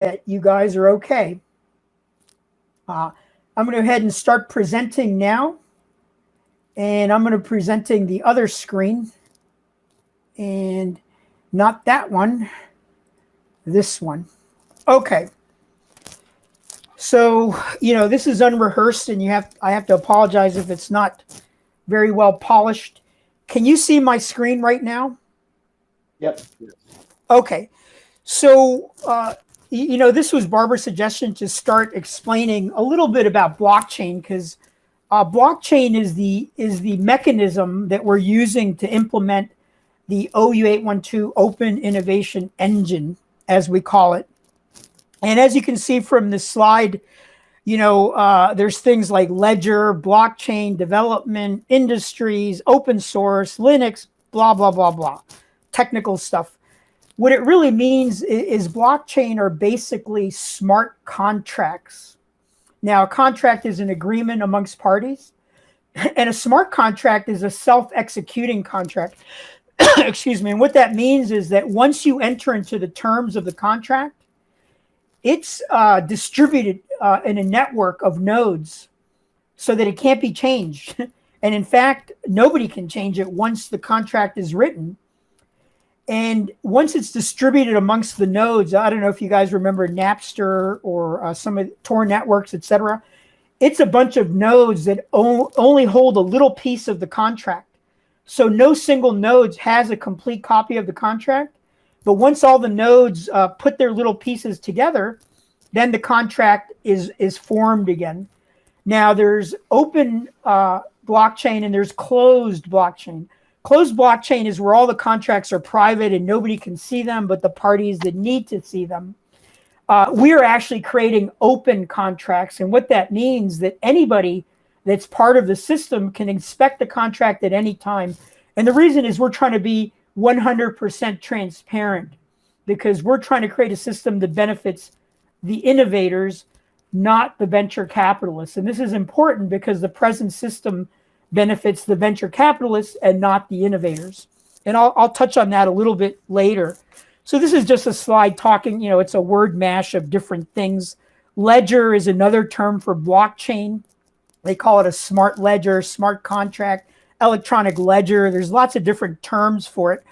that you guys are okay. I'm going to go ahead and start presenting now. And I'm going to be presenting the other screen. And not that one, this one. Okay. So, this is unrehearsed, and I have to apologize if it's not very well polished. Can you see my screen right now? Yep. Okay. So, this was Barbara's suggestion to start explaining a little bit about blockchain, because blockchain is the mechanism that we're using to implement the OU812 Open Innovation Engine, as we call it. And as you can see from this slide, there's things like ledger, blockchain, development, industries, open source, Linux, blah, blah, blah, blah, technical stuff. What it really means is blockchain are basically smart contracts. Now, a contract is an agreement amongst parties, and a smart contract is a self-executing contract. Excuse me. And what that means is that once you enter into the terms of the contract, it's distributed in a network of nodes so that it can't be changed. And in fact, nobody can change it once the contract is written. And once it's distributed amongst the nodes, I don't know if you guys remember Napster or some of the Tor networks, etc. It's a bunch of nodes that only hold a little piece of the contract. So no single node has a complete copy of the contract. But once all the nodes put their little pieces together, then the contract is formed again. Now, there's open blockchain and there's closed blockchain. Closed blockchain is where all the contracts are private and nobody can see them but the parties that need to see them. We are actually creating open contracts. And what that means that anybody that's part of the system can inspect the contract at any time. And the reason is we're trying to be 100% transparent, because we're trying to create a system that benefits the innovators, not the venture capitalists. And this is important because the present system benefits the venture capitalists and not the innovators. And I'll touch on that a little bit later. So this is just a slide talking, it's a word mash of different things. Ledger is another term for blockchain. They call it a smart ledger, smart contract, electronic ledger. There's lots of different terms for it.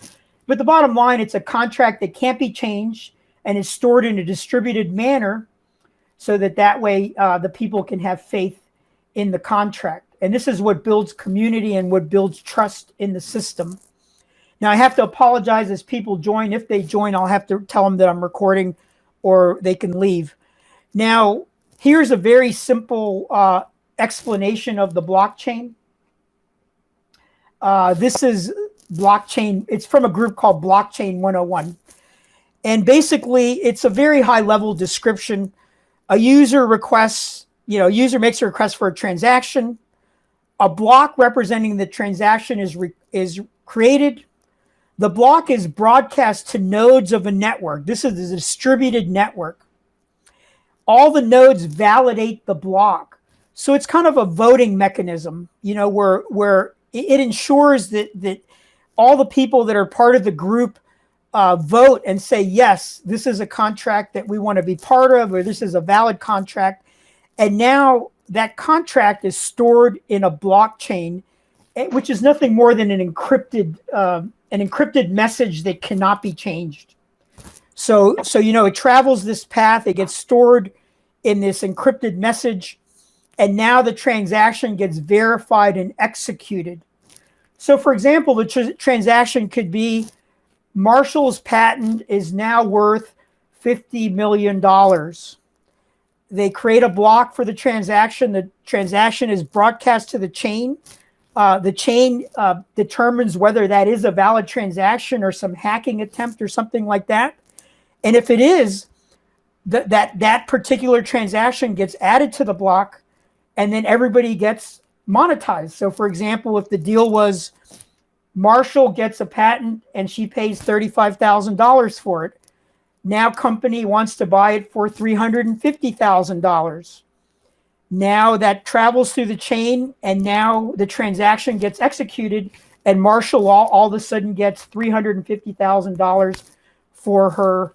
But the bottom line, it's a contract that can't be changed and is stored in a distributed manner so that way the people can have faith in the contract. And this is what builds community and what builds trust in the system. Now, I have to apologize as people join. If they join, I'll have to tell them that I'm recording or they can leave. Now, here's a very simple explanation of the blockchain. This is blockchain. It's from a group called Blockchain 101. And basically, it's a very high-level description. A user requests, user makes a request for a transaction. A block representing the transaction is created. The block is broadcast to nodes of a network. This is a distributed network. All the nodes validate the block. So it's kind of a voting mechanism, where it ensures that all the people that are part of the group vote and say, yes, this is a contract that we want to be part of, or this is a valid contract. And now that contract is stored in a blockchain, which is nothing more than an encrypted message that cannot be changed. So it travels this path, it gets stored in this encrypted message, and now the transaction gets verified and executed. So for example, the transaction could be Marshall's patent is now worth $50 million. They create a block for the transaction. The transaction is broadcast to the chain. The chain determines whether that is a valid transaction or some hacking attempt or something like that. And if it is, that particular transaction gets added to the block, and then everybody gets monetized. So for example, if the deal was Marshall gets a patent and she pays $35,000 for it, now company wants to buy it for $350,000. Now that travels through the chain, and now the transaction gets executed, and Marshall all of a sudden gets $350,000 for her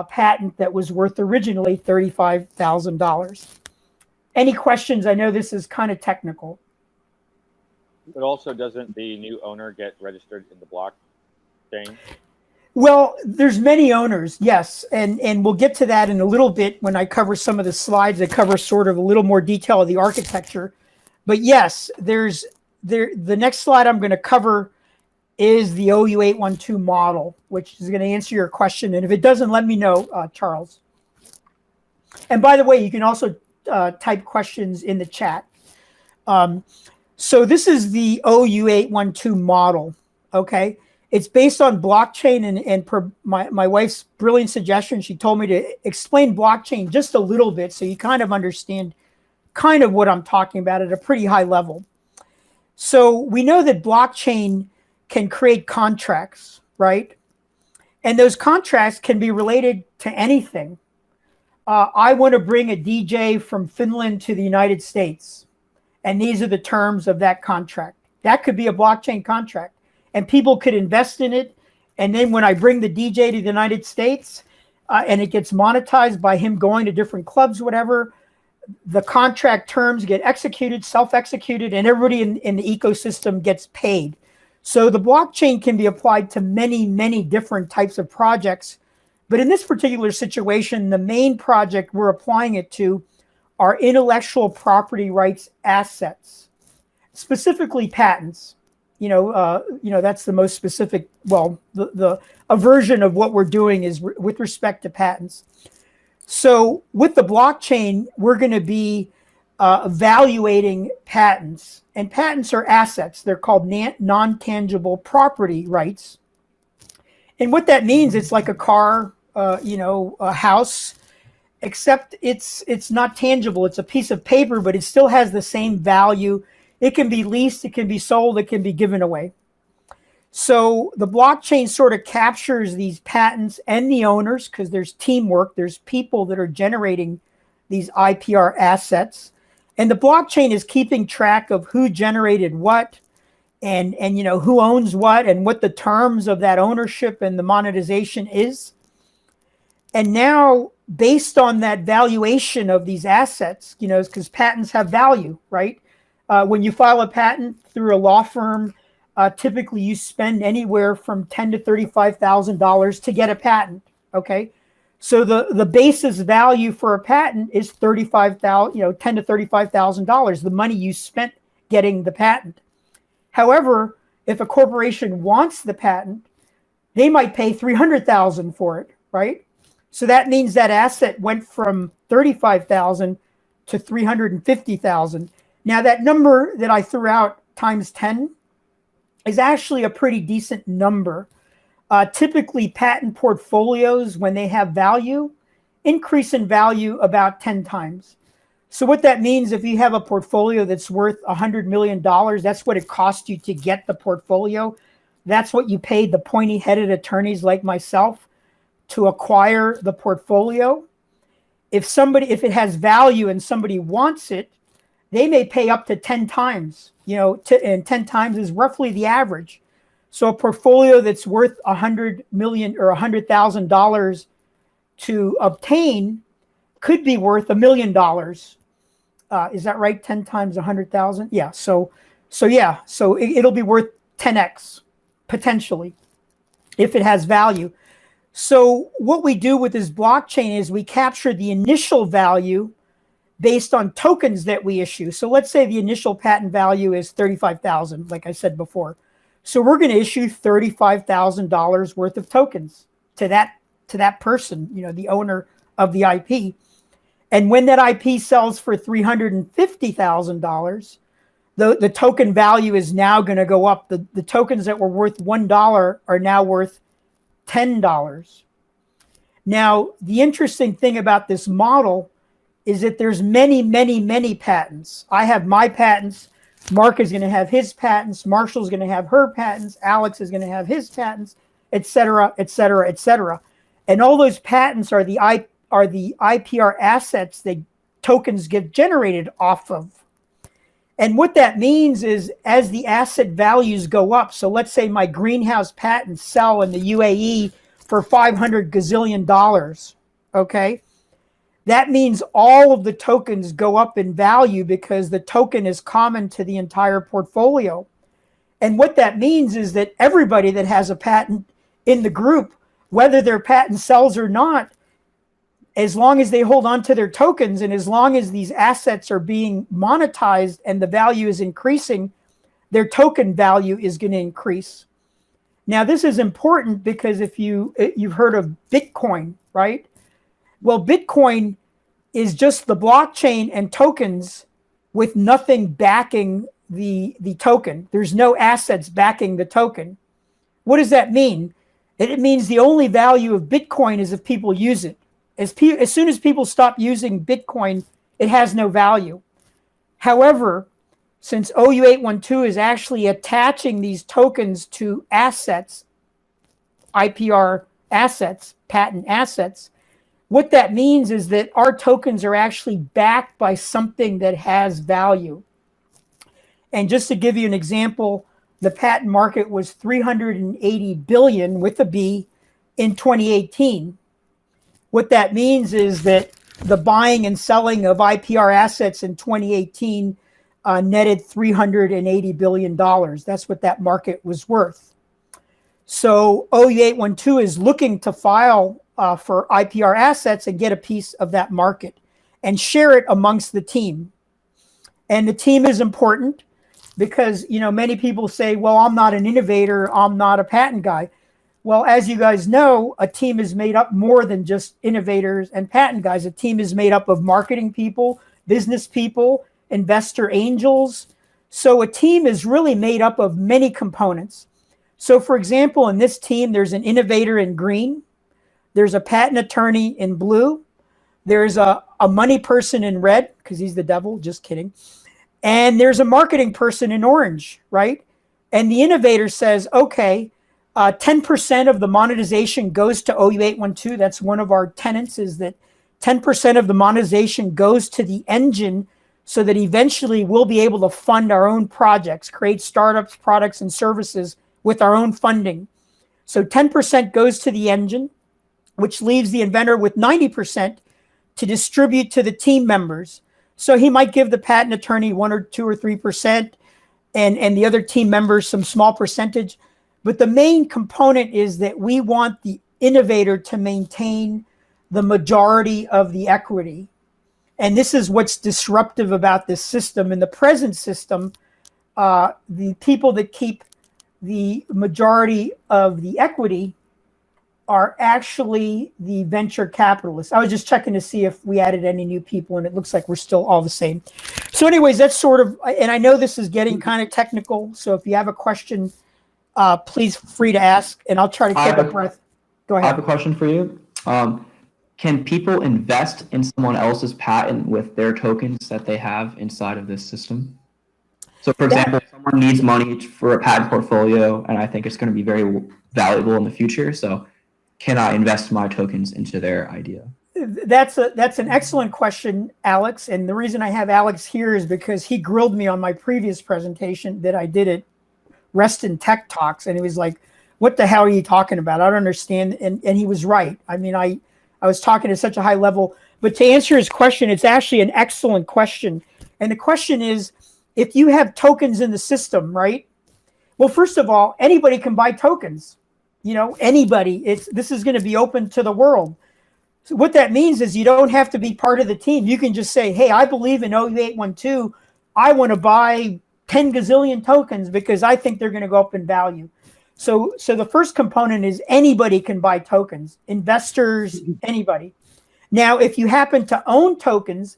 patent that was worth originally $35,000. Any questions? I know this is kind of technical. But also, doesn't the new owner get registered in the blockchain? Well, there's many owners, yes, and we'll get to that in a little bit when I cover some of the slides that cover sort of a little more detail of the architecture. But yes, the next slide I'm going to cover is the OU812 model, which is going to answer your question. And if it doesn't, let me know, Charles. And by the way, you can also type questions in the chat. So this is the OU812 model, okay? It's based on blockchain, and per my wife's brilliant suggestion, she told me to explain blockchain just a little bit so you kind of understand kind of what I'm talking about at a pretty high level. So we know that blockchain can create contracts, right? And those contracts can be related to anything. I want to bring a DJ from Finland to the United States, and these are the terms of that contract. That could be a blockchain contract, and people could invest in it. And then when I bring the DJ to the United States and it gets monetized by him going to different clubs, whatever, the contract terms get executed, self-executed, and everybody in the ecosystem gets paid. So the blockchain can be applied to many, many different types of projects. But in this particular situation, the main project we're applying it to are intellectual property rights assets, specifically patents. That's the most specific. Well, a version of what we're doing is with respect to patents. So with the blockchain, we're going to be evaluating patents, and patents are assets. They're called non-tangible property rights. And what that means, it's like a car, a house, except it's not tangible. It's a piece of paper, but it still has the same value. It can be leased, it can be sold, it can be given away. So the blockchain sort of captures these patents and the owners, because there's teamwork, there's people that are generating these IPR assets. And the blockchain is keeping track of who generated what, and who owns what, and what the terms of that ownership and the monetization is. And now, based on that valuation of these assets, because patents have value, right? When you file a patent through a law firm, typically you spend anywhere from $10,000 to $35,000 to get a patent. Okay, so the basis value for a patent is $10,000 to $35,000, the money you spent getting the patent. However, if a corporation wants the patent, they might pay $300,000 for it, right? So that means that asset went from $35,000 to $350,000. Now that number that I threw out times 10 is actually a pretty decent number. Typically, patent portfolios, when they have value, increase in value about 10 times. So what that means, if you have a portfolio that's worth $100 million, that's what it cost you to get the portfolio. That's what you paid the pointy-headed attorneys like myself to acquire the portfolio. If it has value and somebody wants it, they may pay up to 10 times, and 10 times is roughly the average. So a portfolio that's worth $100 million or $100,000 to obtain could be worth $1 million. Is that right? 10 times 100,000? Yeah. So it'll be worth 10x potentially if it has value. So what we do with this blockchain is we capture the initial value based on tokens that we issue. So let's say the initial patent value is $35,000, like I said before. So we're going to issue $35,000 worth of tokens to that person, the owner of the IP. And when that IP sells for $350,000, the token value is now going to go up. The tokens that were worth $1 are now worth $10. Now, the interesting thing about this model is that there's many, many, many patents. I have my patents. Mark is going to have his patents. Marshall's going to have her patents. Alex is going to have his patents, et cetera, et cetera, et cetera. And all those patents are the IPR assets that tokens get generated off of. And what that means is, as the asset values go up, so let's say my greenhouse patents sell in the UAE for $500 gazillion. Okay. That means all of the tokens go up in value because the token is common to the entire portfolio. And what that means is that everybody that has a patent in the group, whether their patent sells or not, as long as they hold on to their tokens and as long as these assets are being monetized and the value is increasing, their token value is going to increase. Now, this is important because if you've heard of Bitcoin, right? Well, Bitcoin is just the blockchain and tokens with nothing backing the token. There's no assets backing the token. What does that mean? It means the only value of Bitcoin is if people use it. As soon as people stop using Bitcoin, it has no value. However, since OU812 is actually attaching these tokens to assets, IPR assets, patent assets, what that means is that our tokens are actually backed by something that has value. And just to give you an example, the patent market was 380 billion with a B in 2018. What that means is that the buying and selling of IPR assets in 2018 netted $380 billion. That's what that market was worth. So OU812 is looking to file for IPR assets and get a piece of that market and share it amongst the team. And the team is important because, many people say, well, I'm not an innovator, I'm not a patent guy. Well, as you guys know, a team is made up more than just innovators and patent guys. A team is made up of marketing people, business people, investor angels. So a team is really made up of many components. So for example, in this team, there's an innovator in green, there's a patent attorney in blue, there's a money person in red, because he's the devil, just kidding. And there's a marketing person in orange, right? And the innovator says, okay, 10% of the monetization goes to OU812. That's one of our tenets, is that 10% of the monetization goes to the engine so that eventually we'll be able to fund our own projects, create startups, products, and services with our own funding. So 10% goes to the engine, which leaves the inventor with 90% to distribute to the team members. So he might give the patent attorney 1 or 2 or 3% and the other team members some small percentage. But the main component is that we want the innovator to maintain the majority of the equity. And this is what's disruptive about this system. In the present system, the people that keep the majority of the equity are actually the venture capitalists. I was just checking to see if we added any new people, and it looks like we're still all the same. So anyways, that's sort of, and I know this is getting kind of technical, so if you have a question, please free to ask, and I'll try to take a breath. Go ahead. I have a question for you. Can people invest in someone else's patent with their tokens that they have inside of this system? So for example, someone needs money for a patent portfolio, and I think it's going to be very valuable in the future. So can I invest my tokens into their idea? That's an excellent question, Alex. And the reason I have Alex here is because he grilled me on my previous presentation that I did at Reston Tech Talks. And he was like, what the hell are you talking about? I don't understand. And he was right. I mean, I was talking at such a high level. But to answer his question, it's actually an excellent question. And the question is, if you have tokens in the system, right? Well, first of all, anybody can buy tokens. Anybody. This is going to be open to the world. So what that means is you don't have to be part of the team. You can just say, hey, I believe in OU812. I want to buy 10 gazillion tokens because I think they're going to go up in value. So the first component is anybody can buy tokens, investors, anybody. Now, if you happen to own tokens,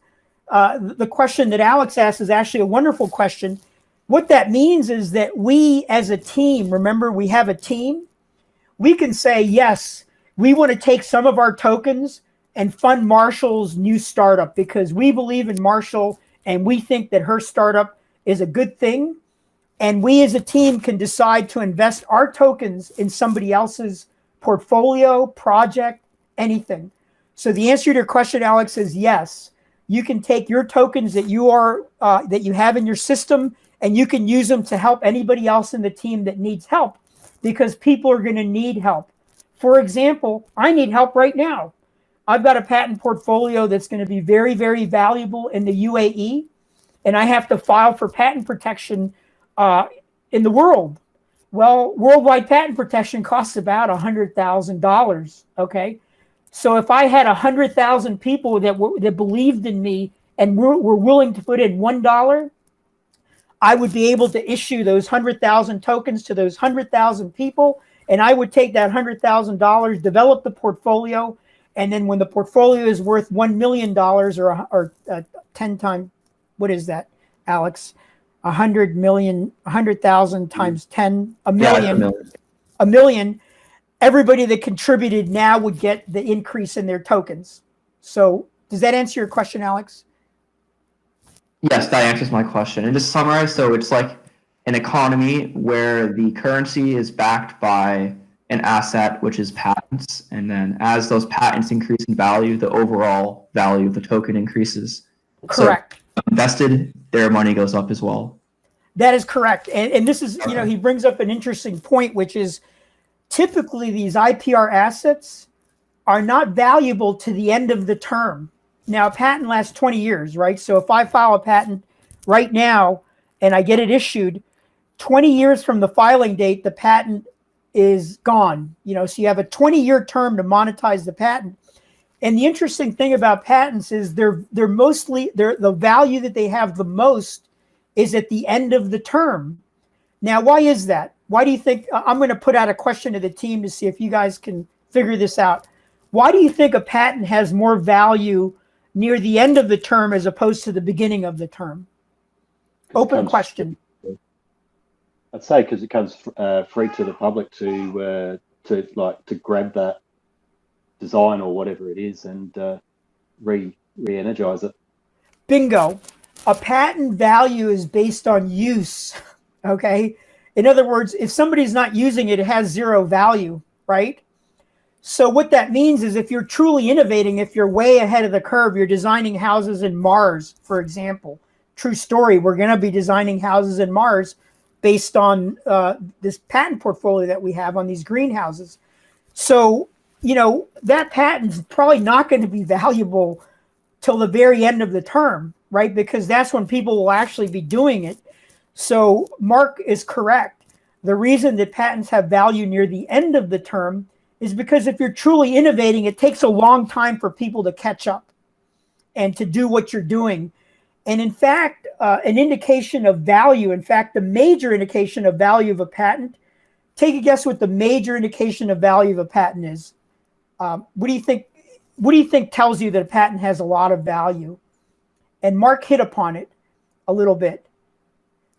the question that Alex asked is actually a wonderful question. What that means is that we as a team, remember we have a team, we can say, yes, we want to take some of our tokens and fund Marshall's new startup because we believe in Marshall and we think that her startup is a good thing. And we as a team can decide to invest our tokens in somebody else's portfolio, project, anything. So the answer to your question, Alex, is yes. You can take your tokens that you have in your system and you can use them to help anybody else in the team that needs help because people are going to need help. For example, I need help right now. I've got a patent portfolio that's going to be very, very valuable in the UAE, and I have to file for patent protection in the world. Well, worldwide patent protection costs about $100,000. Okay, so if I had 100,000 people that believed in me and were willing to put in $1, I would be able to issue those 100,000 tokens to those 100,000 people, and I would take that $100,000, develop the portfolio, and then when the portfolio is worth $1 million or 10 times, what is that, Alex? 100 million, 100,000 times 10, a million, Yeah, a million. Everybody that contributed now would get the increase in their tokens. So does that answer your question, Alex? yes, that answers my question. And to summarize, so it's like an economy where the currency is backed by an asset, which is patents. And then as those patents increase in value, the overall value of the token increases. Correct. So invested, their money goes up as well. That is correct. And this is, you know, he brings up an interesting point, which is typically these IPR assets are not valuable to the end of the term. Now, a patent lasts 20 years, right? So if I file a patent right now and I get it issued, 20 years from the filing date, the patent is gone. You know, so you have a 20-year term to monetize the patent. And the interesting thing about patents is they're mostly the value that they have the most is at the end of the term. Now, why is that? Why do you think? I'm going to put out a question to the team to see if you guys can figure this out. Why do you think a patent has more value near the end of the term as opposed to the beginning of the term? Open question. I'd say because it comes free to the public to grab that design or whatever it is and re-energize it. Bingo. A patent value is based on use. Okay. In other words, if somebody's not using it, it has zero value, right? So what that means is if you're truly innovating, if you're way ahead of the curve, you're designing houses in Mars, for example. True story. We're going to be designing houses in Mars based on this patent portfolio that we have on these greenhouses. So, you know, that patent's probably not going to be valuable till the very end of the term, right? Because that's when people will actually be doing it. So Mark is correct. The reason that patents have value near the end of the term is because if you're truly innovating, it takes a long time for people to catch up and to do what you're doing. And in fact, an indication of value, in fact, the major indication of value of a patent, take a guess what the major indication of value of a patent is. What do you think? What do you think tells you that a patent has a lot of value? And Mark hit upon it a little bit.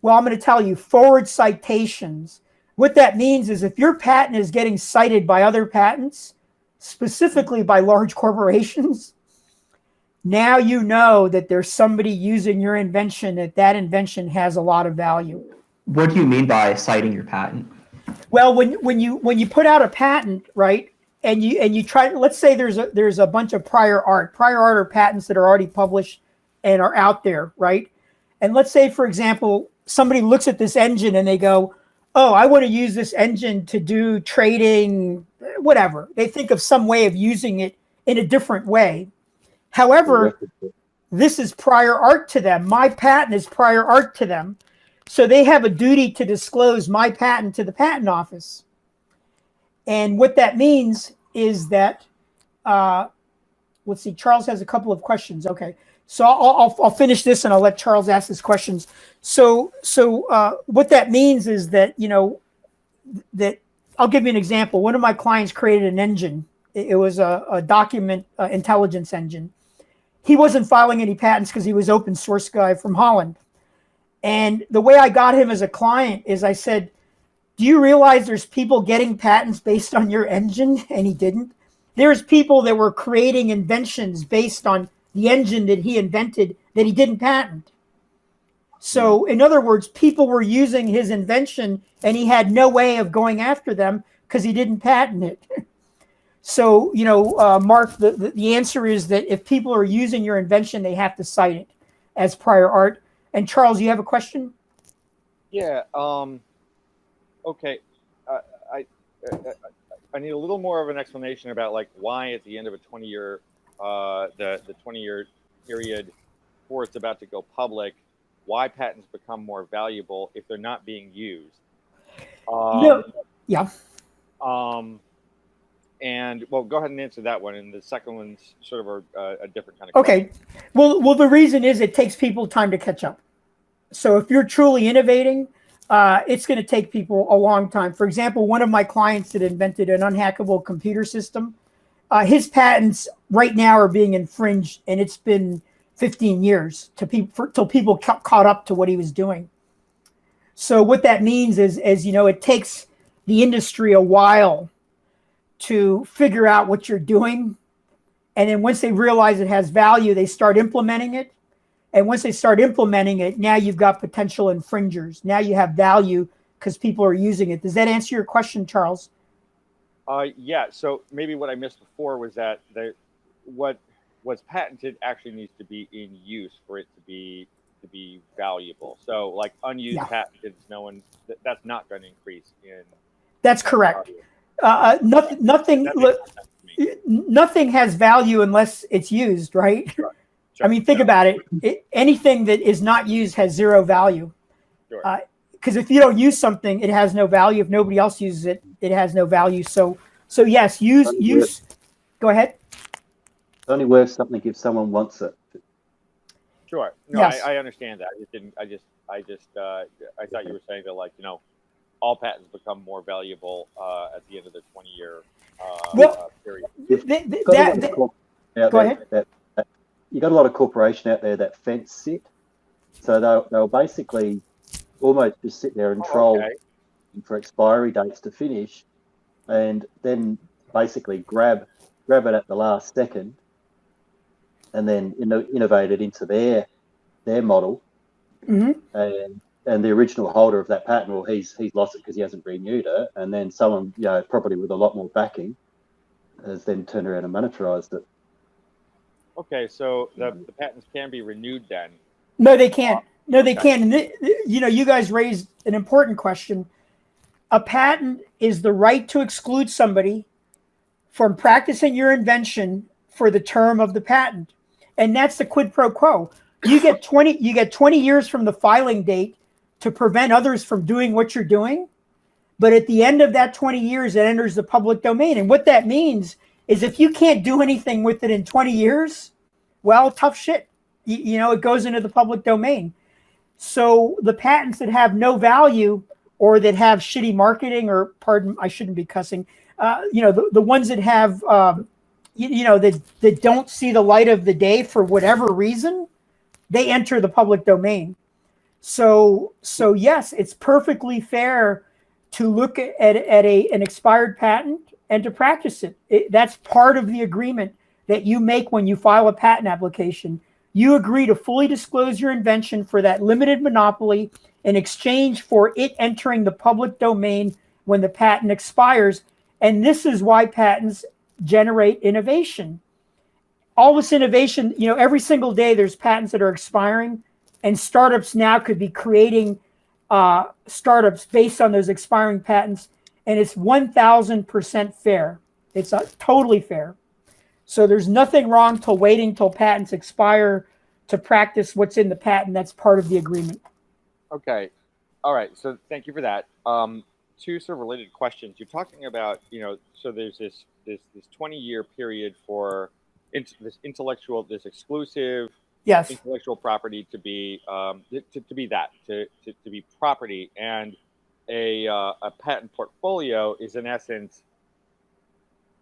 Well, I'm going to tell you, forward citations. What that means is if your patent is getting cited by other patents, specifically by large corporations, now you know that there's somebody using your invention, that invention has a lot of value. What do you mean by citing your patent? Well, when you put out a patent, right, and you try, let's say there's a bunch of prior art or patents that are already published and are out there, right? And let's say, for example, somebody looks at this engine and they go, oh, I want to use this engine to do trading, whatever. They think of some way of using it in a different way. However, this is prior art to them. My patent is prior art to them. So they have a duty to disclose my patent to the patent office. And what that means is that, let's see, Charles has a couple of questions. Okay. So I'll finish this and I'll let Charles ask his questions. So what that means is that, you know, that I'll give you an example. One of my clients created an engine. It was a document intelligence engine. He wasn't filing any patents because he was open source guy from Holland. And the way I got him as a client is I said, do you realize there's people getting patents based on your engine? And he didn't. There's people that were creating inventions based on the engine that he invented that he didn't patent. So in other words, people were using his invention and he had no way of going after them because he didn't patent it. So, you know, Mark, the answer is that if people are using your invention, they have to cite it as prior art. And Charles, you have a question? Yeah. Okay. I need a little more of an explanation about like why at the end of a 20-year the 20-year period before it's about to go public, why patents become more valuable if they're not being used. No, yeah. And well, go ahead and answer that one. And the second one's sort of a different kind of Okay. question. Well, the reason is it takes people time to catch up. So if you're truly innovating, it's going to take people a long time. For example, one of my clients that invented an unhackable computer system, his patents right now are being infringed, and it's been 15 years till people caught up to what he was doing. So what that means is, as you know, it takes the industry a while to figure out what you're doing. And then once they realize it has value, they start implementing it. And once they start implementing it, now you've got potential infringers. Now you have value because people are using it. Does that answer your question, Charles? Yeah. So maybe what I missed before was that what was patented actually needs to be in use for it to be valuable. So like unused patented, that's not going to increase in. That's correct. Nothing has value unless it's used, right? Sure. I mean, think about it. Anything that is not used has zero value. Sure. Because if you don't use something, it has no value. If nobody else uses it, it has no value. So yes, use. Go ahead. It's only worth something if someone wants it. Sure. No, yes. I understand that. I thought you were saying that, like, all patents become more valuable at the end of the 20-year period. Go ahead. You got a lot of corporation out there that fence sit, so they'll basically almost just sit there and troll for expiry dates to finish, and then basically grab it at the last second, and then innovate it into their model, and the original holder of that patent, well, he's lost it because he hasn't renewed it, and then someone, probably with a lot more backing, has then turned around and monetized it. Okay, so the patents can be renewed then? No, they can't. No, they can't. And you guys raised an important question. A patent is the right to exclude somebody from practicing your invention for the term of the patent, and that's the quid pro quo. You get 20 years from the filing date to prevent others from doing what you're doing, but at the end of that 20 years, it enters the public domain. And what that means is if you can't do anything with it in 20 years, well, tough shit. It goes into the public domain. So the patents that have no value or that have shitty marketing, or pardon, I shouldn't be cussing, the ones that have, that don't see the light of the day for whatever reason, they enter the public domain. So yes, it's perfectly fair to look at an expired patent and to practice it. That's part of the agreement that you make when you file a patent application. You agree to fully disclose your invention for that limited monopoly in exchange for it entering the public domain when the patent expires. And this is why patents generate innovation. All this innovation, every single day there's patents that are expiring, and startups now could be creating startups based on those expiring patents, and it's 1,000% fair. It's totally fair. So there's nothing wrong till waiting till patents expire to practice what's in the patent. That's part of the agreement. Okay. All right. So thank you for that. Two sort of related questions. You're talking about, so there's this 20-year period for this exclusive intellectual property to be to be property, and a patent portfolio is in essence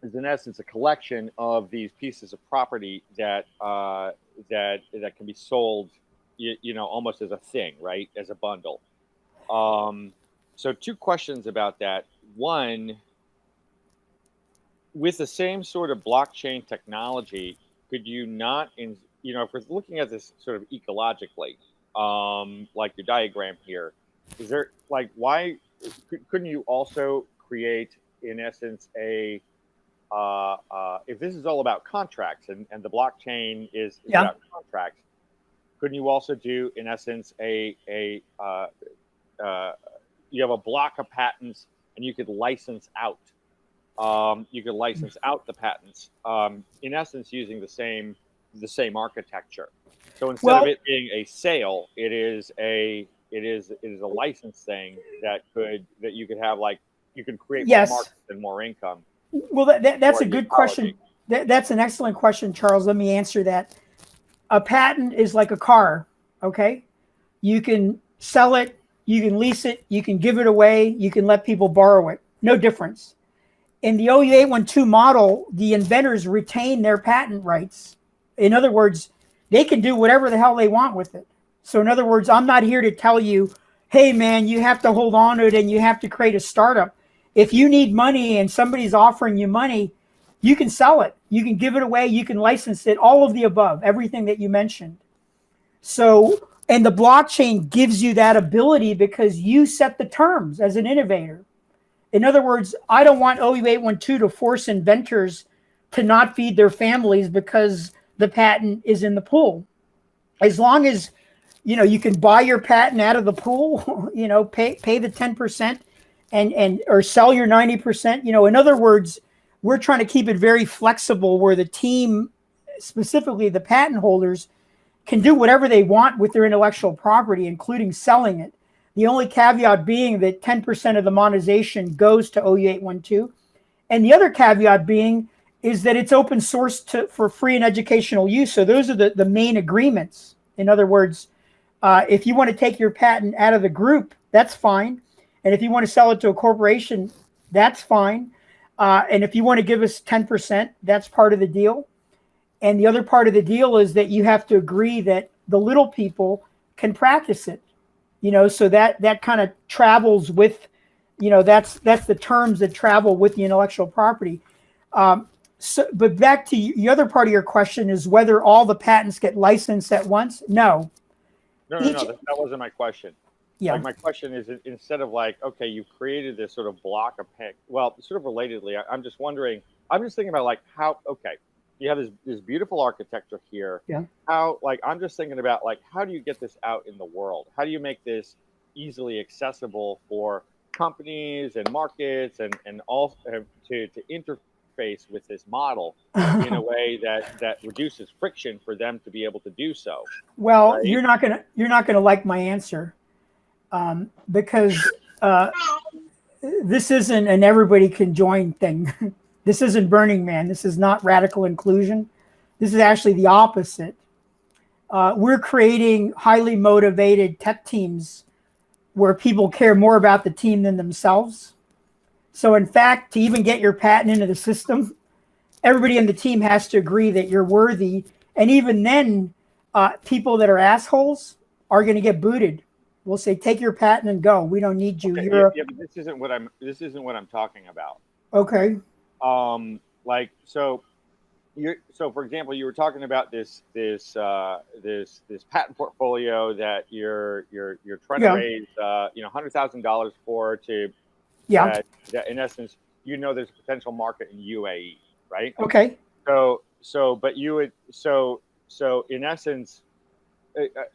a collection of these pieces of property that can be sold, almost as a thing, right, as a bundle. So two questions about that. One, with the same sort of blockchain technology, could you not, if we're looking at this sort of ecologically, like your diagram here, is there, like, why couldn't you also create, in essence, if this is all about contracts and the blockchain is about contracts, couldn't you also do, in essence, you have a block of patents and you could license out you could license out the patents. In essence, using the same architecture. So instead of it being a sale, it is a license thing that you could have, like, you can create more markets and more income. Well, that's a good question. That's an excellent question, Charles. Let me answer that. A patent is like a car, okay? You can sell it, you can lease it, you can give it away, you can let people borrow it. No difference. In the OU812 model, the inventors retain their patent rights. In other words, they can do whatever the hell they want with it. So in other words, I'm not here to tell you, hey man, you have to hold on to it and you have to create a startup. If you need money and somebody's offering you money, you can sell it. You can give it away. You can license it. All of the above, everything that you mentioned. So, and the blockchain gives you that ability because you set the terms as an innovator. In other words, I don't want OU812 to force inventors to not feed their families because the patent is in the pool. As long as, you know, you can buy your patent out of the pool, you know, pay the 10% and or sell your 90%. You know, in other words, we're trying to keep it very flexible where the team, specifically the patent holders, can do whatever they want with their intellectual property, including selling it. The only caveat being that 10% of the monetization goes to OU812. And the other caveat being is that it's open source for free and educational use. So those are the main agreements. In other words, if you want to take your patent out of the group, that's fine. And if you want to sell it to a corporation, that's fine. And if you want to give us 10%, that's part of the deal. And the other part of the deal is that you have to agree that the little people can practice it. You know, so that kind of travels with, you know, that's the terms that travel with the intellectual property. So, but back to the other part of your question is whether all the patents get licensed at once. No. No, that wasn't my question. Yeah. Like, my question is, instead of like, okay, you've created this sort of block of well, sort of relatedly, I'm just wondering, I'm just thinking about like how, okay, you have this beautiful architecture here. Yeah. How, like, I'm just thinking about like, how do you get this out in the world? How do you make this easily accessible for companies and markets and all to interface with this model in a way that reduces friction for them to be able to do so? Well, right? You're not gonna like my answer, because this isn't an everybody can join thing. This isn't Burning Man. This is not radical inclusion. This is actually the opposite. We're creating highly motivated tech teams where people care more about the team than themselves. So in fact, to even get your patent into the system, everybody in the team has to agree that you're worthy. And even then, people that are assholes are going to get booted. We'll say, take your patent and go. We don't need you. Okay, but this isn't what I'm talking about. Okay. Like, so for example, you were talking about this patent portfolio that you're trying to raise $100,000 for to that in essence, you know, there's a potential market in UAE, right? Okay. But you would so in essence,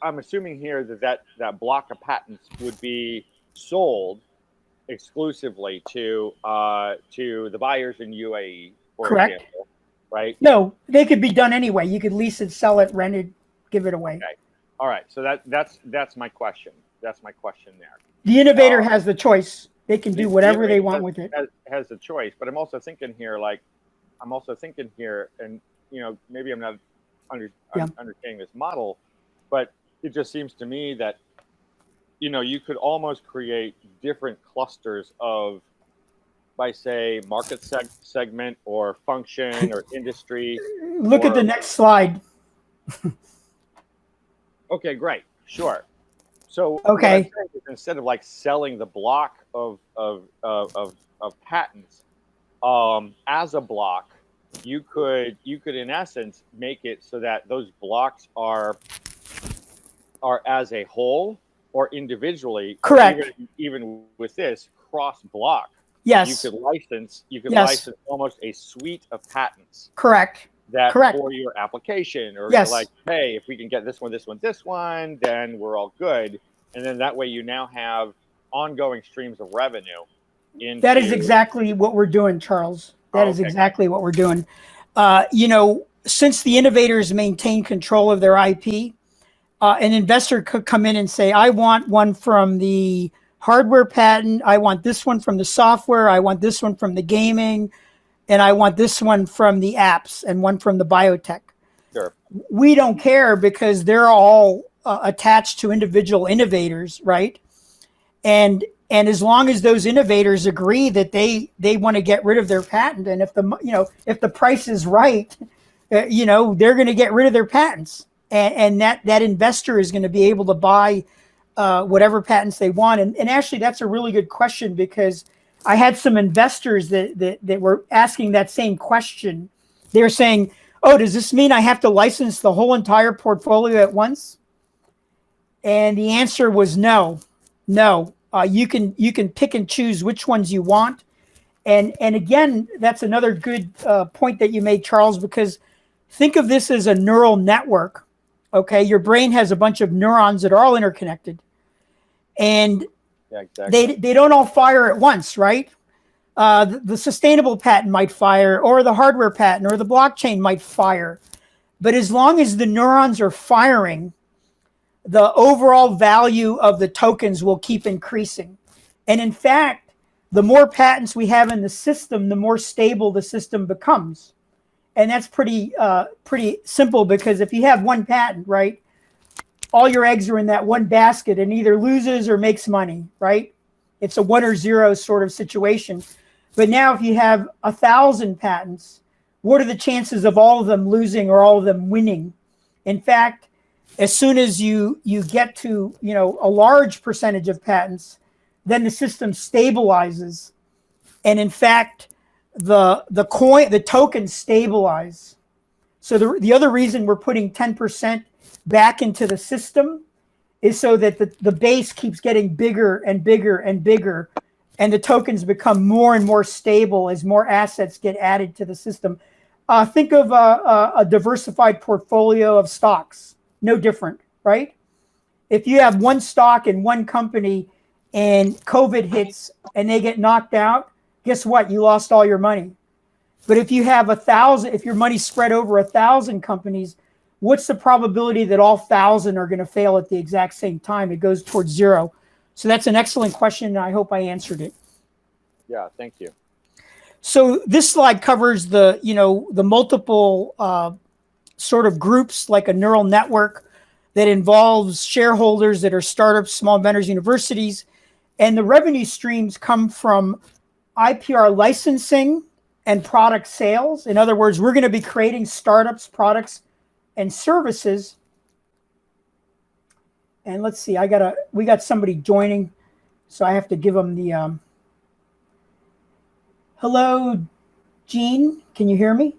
I'm assuming here that block of patents would be sold exclusively to the buyers in UAE, for example, right? No, they could be done anyway. You could lease it, sell it, rent it, give it away. Okay. All right. So that's my question. That's my question there. The innovator has the choice. They can do whatever they want with it. Has the choice, but I'm also thinking here, and you know, maybe I'm not understanding this model, but it just seems to me that, you know, you could almost create different clusters of, by say, market segment or function or industry. Look at the next slide. Okay, great, sure. So okay, instead of like selling the block of patents as a block, you could in essence make it so that those blocks are as a whole or individually. Correct. Or even with this cross block, yes, you could license almost a suite of patents. Correct. For your application, or like, hey, if we can get this one, then we're all good. And then that way you now have ongoing streams of revenue into... That is exactly what we're doing, Charles. That is exactly what we're doing. Since the innovators maintain control of their IP, an investor could come in and say, I want one from the hardware patent, I want this one from the software, I want this one from the gaming, and I want this one from the apps and one from the biotech. Sure. We don't care because they're all attached to individual innovators, right? And as long as those innovators agree that they want to get rid of their patent, and if the price is right, they're going to get rid of their patents, and that investor is going to be able to buy whatever patents they want. And actually, that's a really good question, because I had some investors that were asking that same question. They were saying, "Oh, does this mean I have to license the whole entire portfolio at once?" And the answer was no. You can pick and choose which ones you want. And again, that's another good point that you made, Charles, because think of this as a neural network. Okay, your brain has a bunch of neurons that are all interconnected, and they don't all fire at once, right? The sustainable patent might fire, or the hardware patent, or the blockchain might fire. But as long as the neurons are firing, the overall value of the tokens will keep increasing. And in fact, the more patents we have in the system, the more stable the system becomes. And that's pretty simple, because if you have one patent, right, all your eggs are in that one basket and either loses or makes money, right? It's a 1 or 0 sort of situation. But now if you have 1,000 patents, what are the chances of all of them losing or all of them winning? In fact, as soon as you get to a large percentage of patents, then the system stabilizes, and in fact, the tokens stabilize. So the other reason we're putting 10% back into the system is so that the base keeps getting bigger and bigger and bigger, and the tokens become more and more stable as more assets get added to the system. Think of a diversified portfolio of stocks. No different, right? If you have one stock in one company and COVID hits and they get knocked out, guess what? You lost all your money. But if you have 1,000, if your money's spread over 1,000 companies, what's the probability that all 1,000 are going to fail at the exact same time? It goes towards 0. So that's an excellent question, and I hope I answered it. Yeah, thank you. So this slide covers the multiple sort of groups, like a neural network that involves shareholders that are startups, small vendors, universities. And the revenue streams come from IPR licensing and product sales. In other words, we're going to be creating startups, products, and services. And let's see, we got somebody joining, so I have to give them the hello, Gene, can you hear me?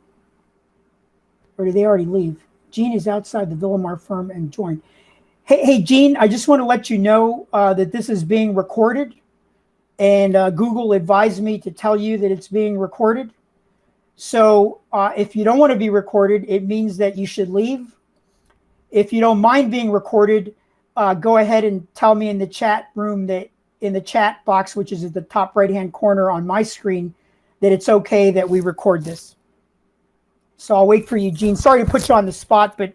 Or did they already leave? Gene is outside the Villamar firm and joined. Hey, Gene, I just want to let you know that this is being recorded, and Google advised me to tell you that it's being recorded. So if you don't want to be recorded, it means that you should leave. If you don't mind being recorded, go ahead and tell me in the chat room, that in the chat box, which is at the top right-hand corner on my screen, that it's okay that we record this. So I'll wait for you, Gene. Sorry to put you on the spot, but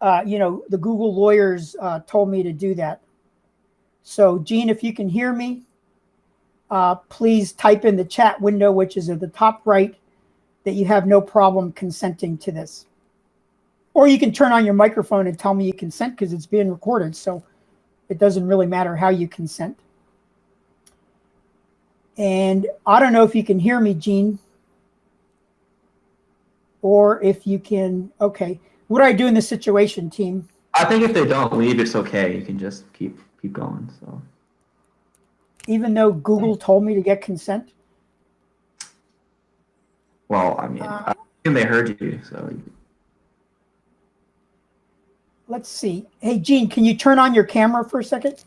the Google lawyers told me to do that. So Gene, if you can hear me, please type in the chat window, which is at the top right, that you have no problem consenting to this. Or you can turn on your microphone and tell me you consent, because it's being recorded, so it doesn't really matter how you consent. And I don't know if you can hear me, Gene, or if you can. Okay, what do I do in this situation, team? I think if they don't leave, it's okay. You can just keep going. So, even though Google told me to get consent. Well, I mean, I assume they heard you. So, let's see. Hey, Gene, can you turn on your camera for a second?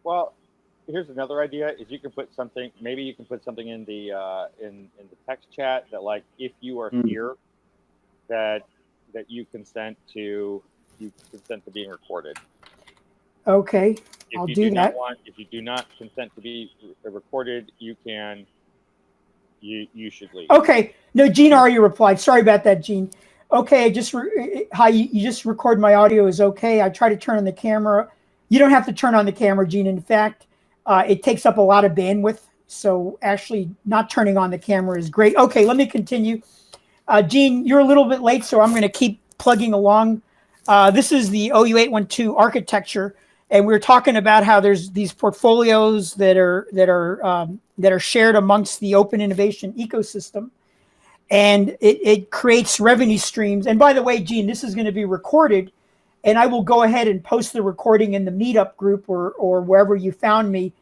Well, here's another idea: is you can put something. Maybe you can put something in the the text chat that, like, if you are here, that you consent to being recorded. Okay. I'll do that. If you do not consent to be recorded, you should leave. Okay. No, Gene already replied. Sorry about that, Gene. Okay, hi. You just record my audio is okay. I try to turn on the camera. You don't have to turn on the camera, Gene. In fact, it takes up a lot of bandwidth. So actually, not turning on the camera is great. Okay, let me continue. Gene, you're a little bit late, so I'm going to keep plugging along. This is the OU812 architecture, and we're talking about how there's these portfolios that are shared amongst the open innovation ecosystem, and it creates revenue streams. And by the way, Gene, this is going to be recorded, and I will go ahead and post the recording in the Meetup group or wherever you found me,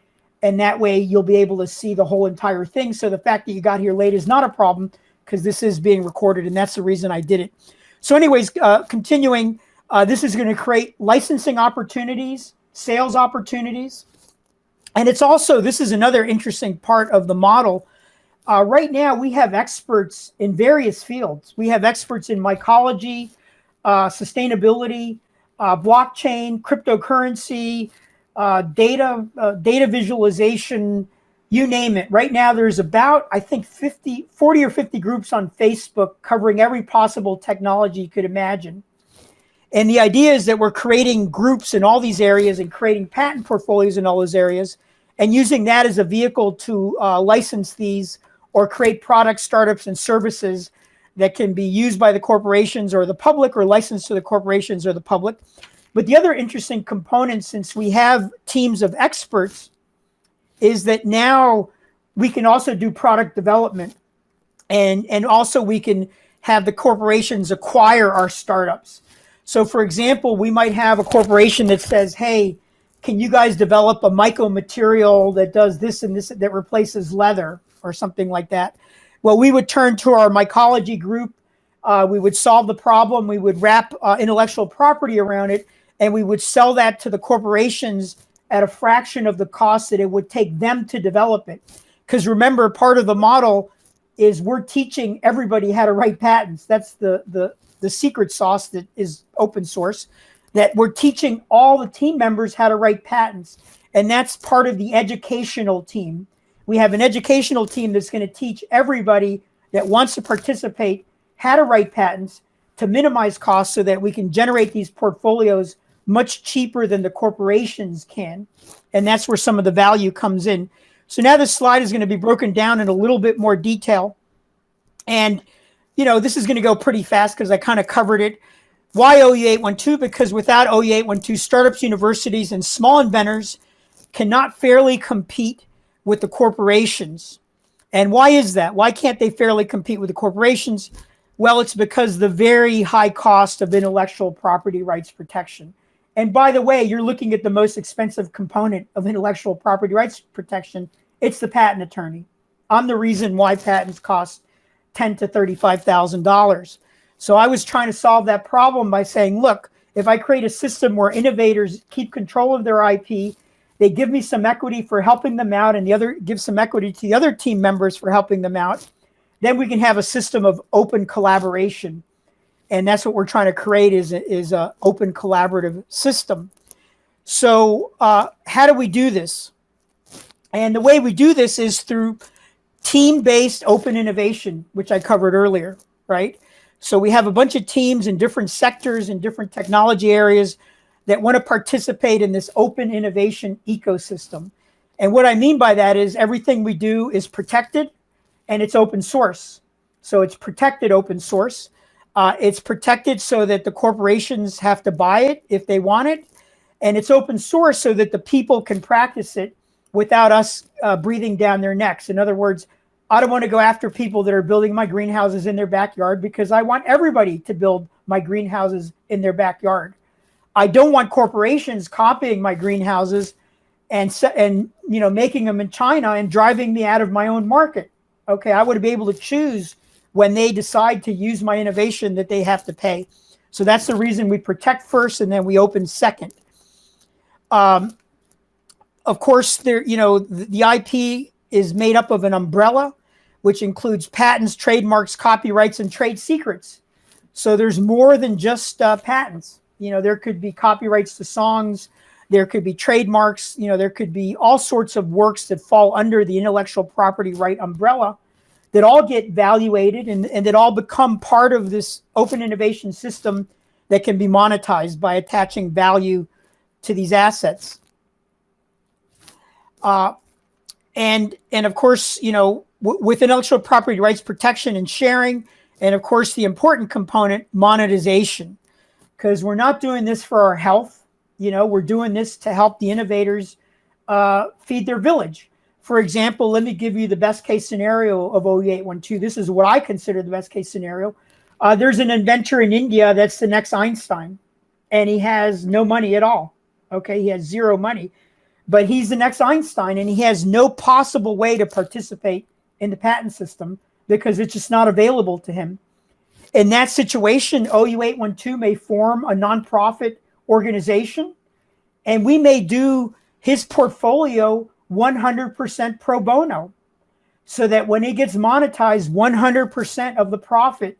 and that way you'll be able to see the whole entire thing. So the fact that you got here late is not a problem, because this is being recorded, and that's the reason I did it. So anyways, continuing, this is going to create licensing opportunities, sales opportunities. And it's also, this is another interesting part of the model. Right now, we have experts in various fields. We have experts in mycology, sustainability, blockchain, cryptocurrency, data visualization, you name it. Right now, there's about, I think, 40 or 50 groups on Facebook covering every possible technology you could imagine. And the idea is that we're creating groups in all these areas and creating patent portfolios in all those areas and using that as a vehicle to license these or create products, startups, and services that can be used by the corporations or the public or licensed to the corporations or the public. But the other interesting component, since we have teams of experts, is that now we can also do product development, and also we can have the corporations acquire our startups. So for example, we might have a corporation that says, hey, can you guys develop a mycomaterial that does this and this, that replaces leather or something like that? Well, we would turn to our mycology group. We would solve the problem. We would wrap intellectual property around it, and we would sell that to the corporations at a fraction of the cost that it would take them to develop it. Because remember, part of the model is we're teaching everybody how to write patents. That's the secret sauce that is open source, that we're teaching all the team members how to write patents. And that's part of the educational team. We have an educational team that's going to teach everybody that wants to participate how to write patents to minimize costs so that we can generate these portfolios much cheaper than the corporations can. And that's where some of the value comes in. So now this slide is going to be broken down in a little bit more detail. And, you know, this is going to go pretty fast because I kind of covered it. Why OU812? Because without OU812, startups, universities, and small inventors cannot fairly compete with the corporations. And why is that? Why can't they fairly compete with the corporations? Well, it's because the very high cost of intellectual property rights protection. And by the way, you're looking at the most expensive component of intellectual property rights protection. It's the patent attorney. I'm the reason why patents cost $10,000 to $35,000. So I was trying to solve that problem by saying, look, if I create a system where innovators keep control of their IP, they give me some equity for helping them out, and the other give some equity to the other team members for helping them out, then we can have a system of open collaboration. And that's what we're trying to create is an open collaborative system. So how do we do this? And the way we do this is through team-based open innovation, which I covered earlier, right? So we have a bunch of teams in different sectors and different technology areas that want to participate in this open innovation ecosystem. And what I mean by that is everything we do is protected and it's open source. So it's protected open source. It's protected so that the corporations have to buy it if they want it. And it's open source so that the people can practice it without us breathing down their necks. In other words, I don't want to go after people that are building my greenhouses in their backyard because I want everybody to build my greenhouses in their backyard. I don't want corporations copying my greenhouses and you know, making them in China and driving me out of my own market. Okay, I would be able to choose when they decide to use my innovation that they have to pay. So that's the reason we protect first and then we open second. Of course, there, you know, the IP is made up of an umbrella, which includes patents, trademarks, copyrights, and trade secrets. So there's more than just patents. You know, there could be copyrights to songs, There could be trademarks, there could be all sorts of works that fall under the intellectual property right umbrella that all get evaluated and that all become part of this open innovation system that can be monetized by attaching value to these assets. And of course, with intellectual property rights protection and sharing, and of course the important component, monetization, because we're not doing this for our health. We're doing this to help the innovators feed their village. For example, let me give you the best case scenario of OU812. This is what I consider the best case scenario. There's an inventor in India that's the next Einstein, and he has no money at all. Okay, he has zero money, but he's the next Einstein, and he has no possible way to participate in the patent system because it's just not available to him. In that situation, OU812 may form a nonprofit organization, and we may do his portfolio 100% pro bono, so that when it gets monetized, 100% of the profit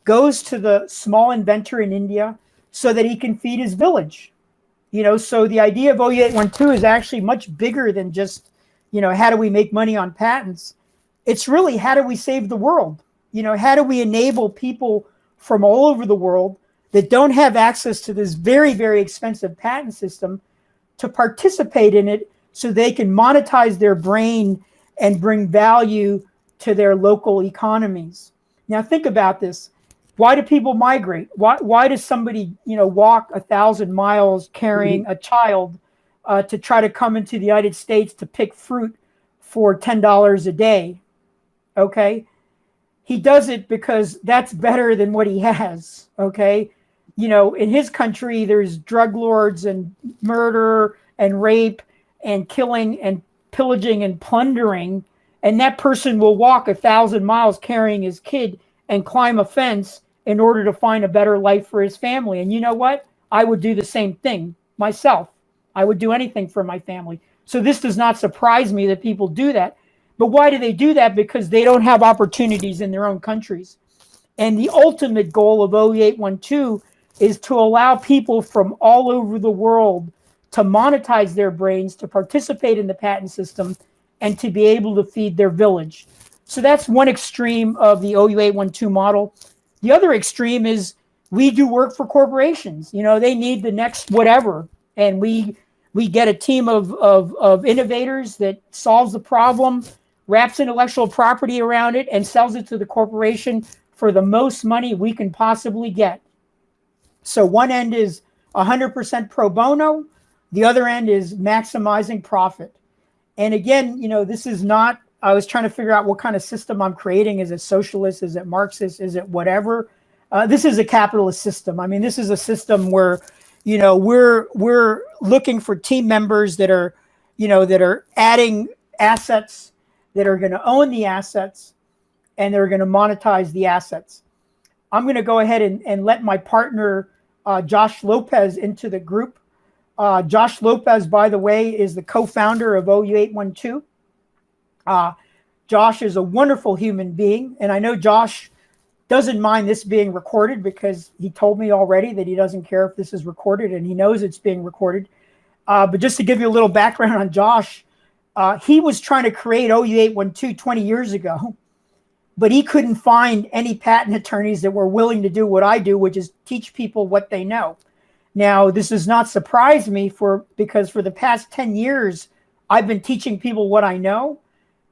goes to the small inventor in India so that he can feed his village. So the idea of OU812 is actually much bigger than just, how do we make money on patents? It's really, how do we save the world? How do we enable people from all over the world that don't have access to this very, very expensive patent system to participate in it so they can monetize their brain and bring value to their local economies? Now think about this. Why do people migrate? Why does somebody, walk 1,000 miles carrying a child to try to come into the United States to pick fruit for $10 a day? Okay. He does it because that's better than what he has. Okay. In his country, there's drug lords and murder and rape and killing and pillaging and plundering. And that person will walk 1,000 miles carrying his kid and climb a fence in order to find a better life for his family. And you know what? I would do the same thing myself. I would do anything for my family. So this does not surprise me that people do that. But why do they do that? Because they don't have opportunities in their own countries. And the ultimate goal of OU812 is to allow people from all over the world to monetize their brains, to participate in the patent system, and to be able to feed their village. So that's one extreme of the OU812 model. The other extreme is we do work for corporations. They need the next whatever, and we get a team of innovators that solves the problem, wraps intellectual property around it, and sells it to the corporation for the most money we can possibly get. So one end is 100% pro bono. The other end is maximizing profit. And again, this is not, I was trying to figure out what kind of system I'm creating. Is it socialist? Is it Marxist? Is it whatever? This is a capitalist system. I mean, this is a system where, we're looking for team members that are, that are adding assets, that are going to own the assets, and they're going to monetize the assets. I'm going to go ahead and let my partner, Josh Lopez, into the group. Josh Lopez, by the way, is the co-founder of OU812. Josh is a wonderful human being, and I know Josh doesn't mind this being recorded because he told me already that he doesn't care if this is recorded, and he knows it's being recorded. But just to give you a little background on Josh, he was trying to create OU812 20 years ago, but he couldn't find any patent attorneys that were willing to do what I do, which is teach people what they know. Now, this does not surprise me because for the past 10 years, I've been teaching people what I know,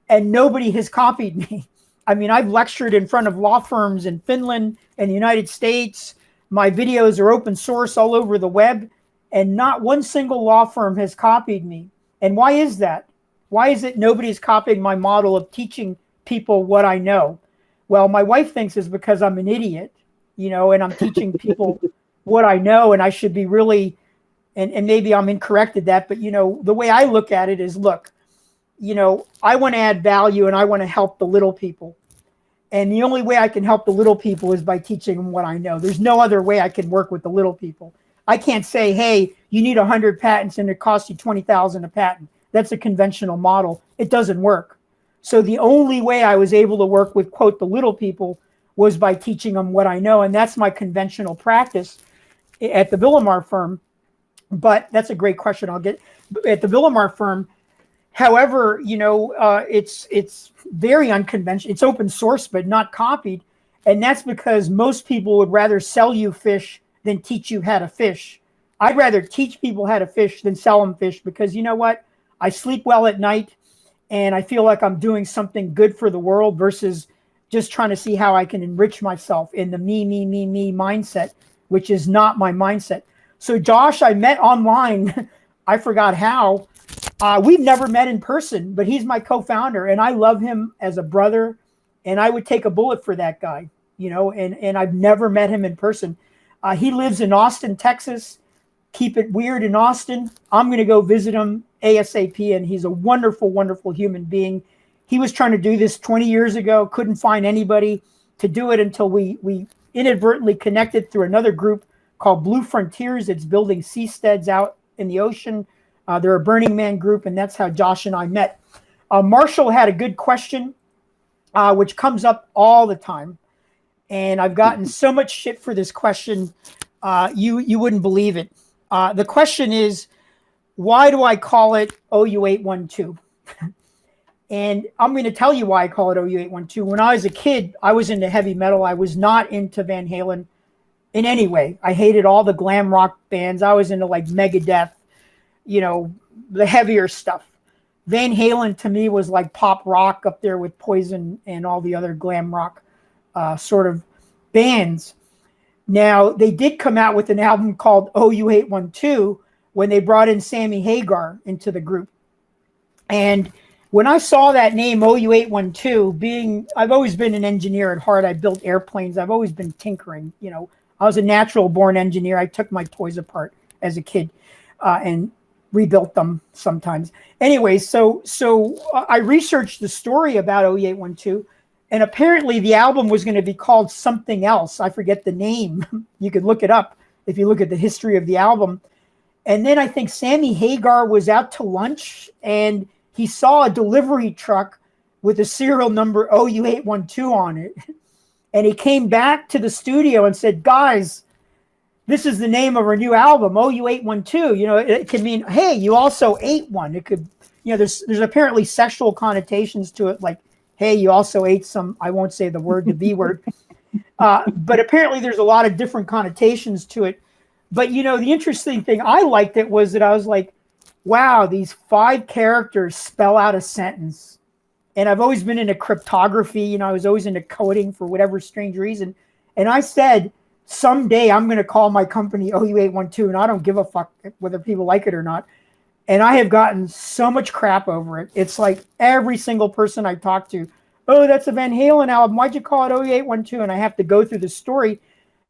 and nobody has copied me. I mean, I've lectured in front of law firms in Finland and the United States. My videos are open source all over the web, and not one single law firm has copied me. And why is that? Why is it nobody's copying my model of teaching people what I know? Well, my wife thinks it's because I'm an idiot, and I'm teaching people what I know, and I should be really, and maybe I'm incorrect at that, but the way I look at it is, look, I want to add value and I want to help the little people. And the only way I can help the little people is by teaching them what I know. There's no other way I can work with the little people. I can't say, hey, you need 100 patents and it costs you $20,000 a patent. That's a conventional model. It doesn't work. So the only way I was able to work with, quote, the little people was by teaching them what I know. And that's my conventional practice at the Villamar firm. But that's a great question. I'll get at the Villamar firm. However, it's very unconventional. It's open source, but not copied. And that's because most people would rather sell you fish than teach you how to fish. I'd rather teach people how to fish than sell them fish, because you know what? I sleep well at night and I feel like I'm doing something good for the world versus just trying to see how I can enrich myself in the me mindset, which is not my mindset. So Josh, I met online. I forgot how. We've never met in person, but he's my co-founder and I love him as a brother, and I would take a bullet for that guy, and I've never met him in person. He lives in Austin, Texas. Keep it weird in Austin. I'm going to go visit him ASAP, and he's a wonderful, wonderful human being. He was trying to do this 20 years ago, couldn't find anybody to do it until we inadvertently connected through another group called Blue Frontiers. It's building seasteads out in the ocean. They're a Burning Man group, and that's how Josh and I met. Marshall had a good question, which comes up all the time. And I've gotten so much shit for this question, you wouldn't believe it. The question is, why do I call it OU812? And I'm going to tell you why I call it OU812. When I was a kid, I was into heavy metal. I was not into Van Halen in any way. I hated all the glam rock bands. I was into like Megadeth, the heavier stuff. Van Halen to me was like pop rock up there with Poison and all the other glam rock sort of bands. Now, they did come out with an album called OU812 when they brought in Sammy Hagar into the group. And when I saw that name, OU812, I've always been an engineer at heart. I built airplanes. I've always been tinkering. I was a natural born engineer. I took my toys apart as a kid and rebuilt them sometimes. Anyway, so I researched the story about OU812. And apparently the album was going to be called something else. I forget the name. You could look it up if you look at the history of the album. And then I think Sammy Hagar was out to lunch and he saw a delivery truck with a serial number OU812 on it. And he came back to the studio and said, guys, this is the name of our new album, OU812. It can mean, hey, you also ate one. It could, there's apparently sexual connotations to it, like, hey, you also ate some, I won't say the word, the B word. But apparently there's a lot of different connotations to it. But, the interesting thing, I liked it was that I was like, wow, these 5 characters spell out a sentence. And I've always been into cryptography. I was always into coding for whatever strange reason. And I said, someday I'm going to call my company OU812, and I don't give a fuck whether people like it or not. And I have gotten so much crap over it. It's like every single person I talk to, oh, that's a Van Halen album. Why'd you call it OU812? And I have to go through the story.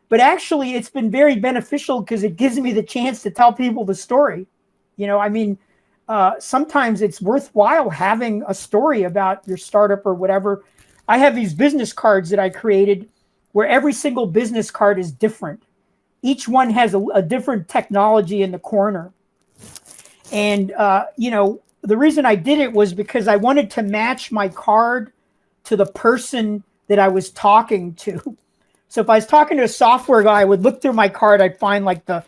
But actually, it's been very beneficial because it gives me the chance to tell people the story. Sometimes it's worthwhile having a story about your startup or whatever. I have these business cards that I created where every single business card is different. Each one has a different technology in the corner. And, the reason I did it was because I wanted to match my card to the person that I was talking to. So if I was talking to a software guy, I would look through my card. I'd find like the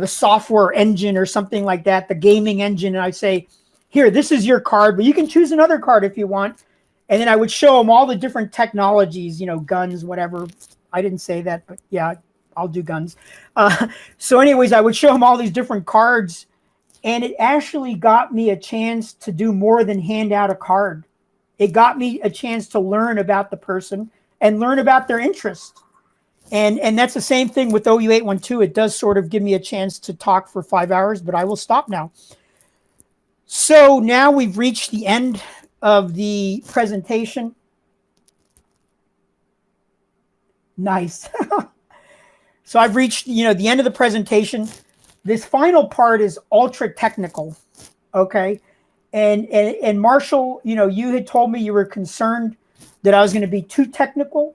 software engine or something like that, the gaming engine. And I'd say, here, this is your card, but you can choose another card if you want. And then I would show them all the different technologies, guns, whatever. I didn't say that, but yeah, I'll do guns. So anyways, I would show them all these different cards. And it actually got me a chance to do more than hand out a card. It got me a chance to learn about the person and learn about their interest. And that's the same thing with OU812. It does sort of give me a chance to talk for 5 hours, but I will stop now. So now we've reached the end of the presentation. Nice. So I've reached, the end of the presentation. This final part is ultra technical, okay? And Marshall, you had told me you were concerned that I was going to be too technical.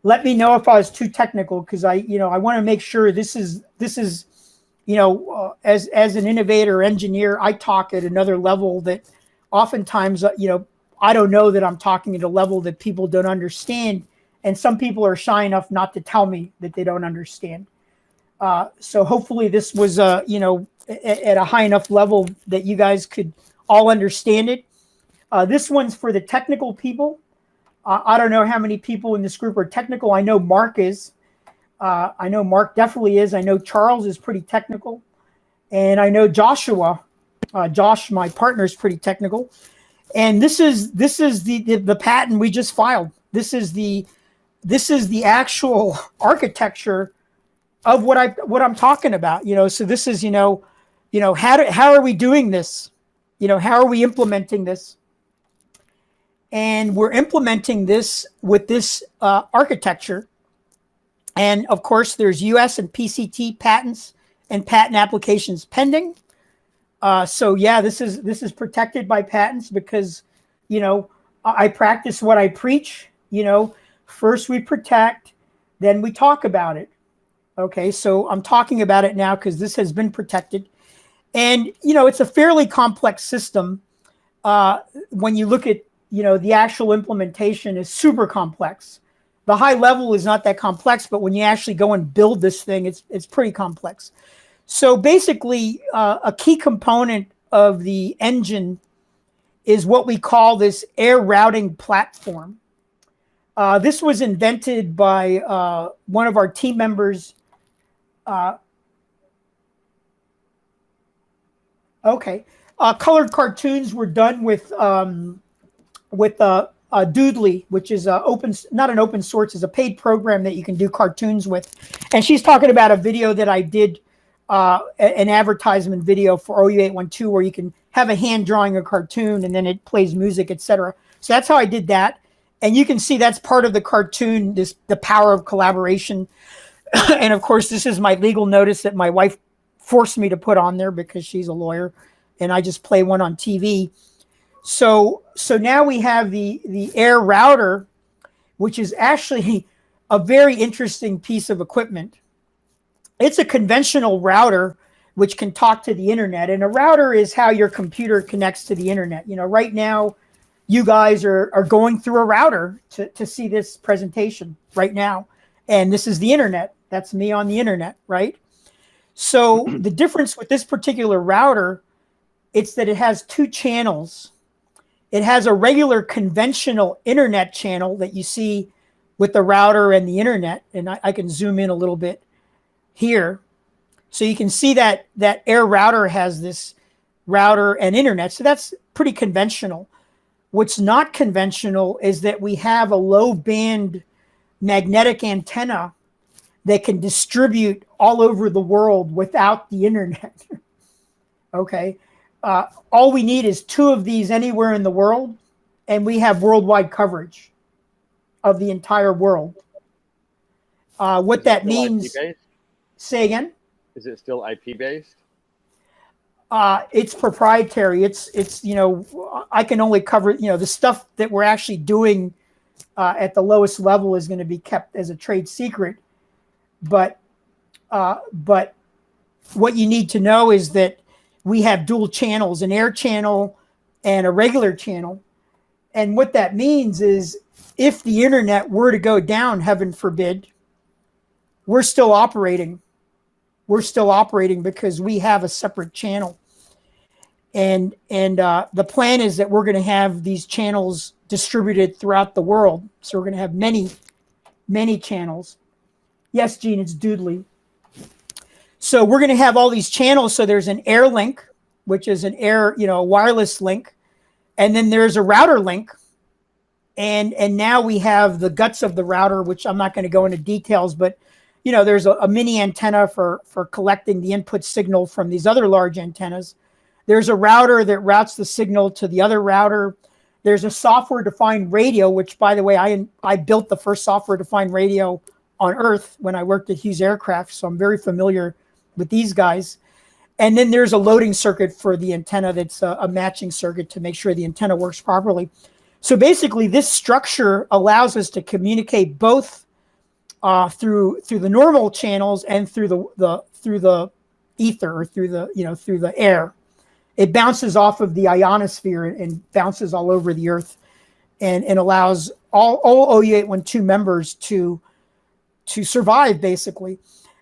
Let me know if I was too technical, because I want to make sure this is as an innovator engineer, I talk at another level that oftentimes I don't know that I'm talking at a level that people don't understand, and some people are shy enough not to tell me that they don't understand. So hopefully this was, you know, at a high enough level that you guys could all understand it. This one's for the technical people. I don't know how many people in this group are technical. I know Mark is. I know Mark definitely is. I know Charles is pretty technical. And I know Joshua, Josh, my partner, is pretty technical. And this is the patent we just filed. This is the actual architecture of what I'm talking about. You know, so this is, you know, how are we doing this? You know, how are we implementing this? And we're implementing this with this architecture. And of course, there's US and PCT patents and patent applications pending. So yeah, this is protected by patents because, you know, I practice what I preach. You know, first we protect, then we talk about it. Okay, so I'm talking about it now because this has been protected. And, you know, it's a fairly complex system. When you look at, you know, the actual implementation is super complex. The high level is not that complex, but when you actually go and build this thing, it's pretty complex. So basically, a key component of the engine is what we call this air routing platform. This was invented by one of our team members. Colored cartoons were done with Doodly, which is not an open source, is a paid program that you can do cartoons with. And she's talking about a video that I did, an advertisement video for OU812, where you can have a hand drawing a cartoon and then it plays music, etc. So that's how I did that. And you can see that's part of the cartoon, the power of collaboration. And of course, this is my legal notice that my wife forced me to put on there because she's a lawyer, and I just play one on TV. So now we have the air router, which is actually a very interesting piece of equipment. It's a conventional router which can talk to the internet, and a router is how your computer connects to the internet. You know, right now, you guys are going through a router to see this presentation right now, and this is the internet. That's me on the internet, right? So the difference with this particular router, it's that it has two channels. It has a regular conventional internet channel that you see with the router and the internet. And I can zoom in a little bit here. So you can see that air router has this router and internet. So that's pretty conventional. What's not conventional is that we have a low band magnetic antenna that can distribute all over the world without the internet. Okay. All we need is two of these anywhere in the world, and we have worldwide coverage of the entire world. What that means, say again? Is it still IP based? It's proprietary. It's you know, I can only cover, you know, the stuff that we're actually doing at the lowest level is going to be kept as a trade secret. But what you need to know is that we have dual channels, an air channel and a regular channel. And what that means is if the internet were to go down, heaven forbid, we're still operating. We're still operating because we have a separate channel. And the plan is that we're going to have these channels distributed throughout the world. So we're going to have many, many channels. Yes, Gene, it's Doodly. So we're going to have all these channels. So there's an air link, which is an air, you know, wireless link. And then there's a router link. And now we have the guts of the router, which I'm not going to go into details, but, you know, there's a mini antenna for collecting the input signal from these other large antennas. There's a router that routes the signal to the other router. There's a software-defined radio, which, by the way, I built the first software-defined radio on Earth when I worked at Hughes Aircraft, so I'm very familiar with these guys. And then there's a loading circuit for the antenna that's a matching circuit to make sure the antenna works properly. So basically, this structure allows us to communicate both through the normal channels and through the ether, or through the air. It bounces off of the ionosphere and bounces all over the Earth, and allows all OU812 members to survive, basically.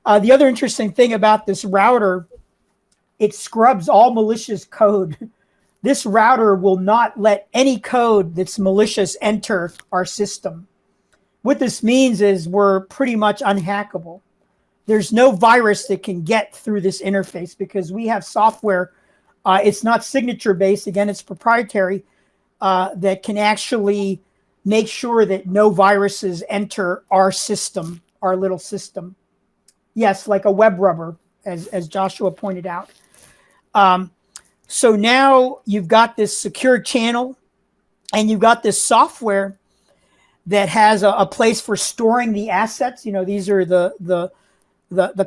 The other interesting thing about this router, it scrubs all malicious code. This router will not let any code that's malicious enter our system. What this means is we're pretty much unhackable. There's no virus that can get through this interface because we have software. It's not signature based. Again, it's proprietary, that can actually make sure that no viruses enter our system, our little system. Yes, like a web rubber, as Joshua pointed out. So now you've got this secure channel, and you've got this software that has a place for storing the assets. These are the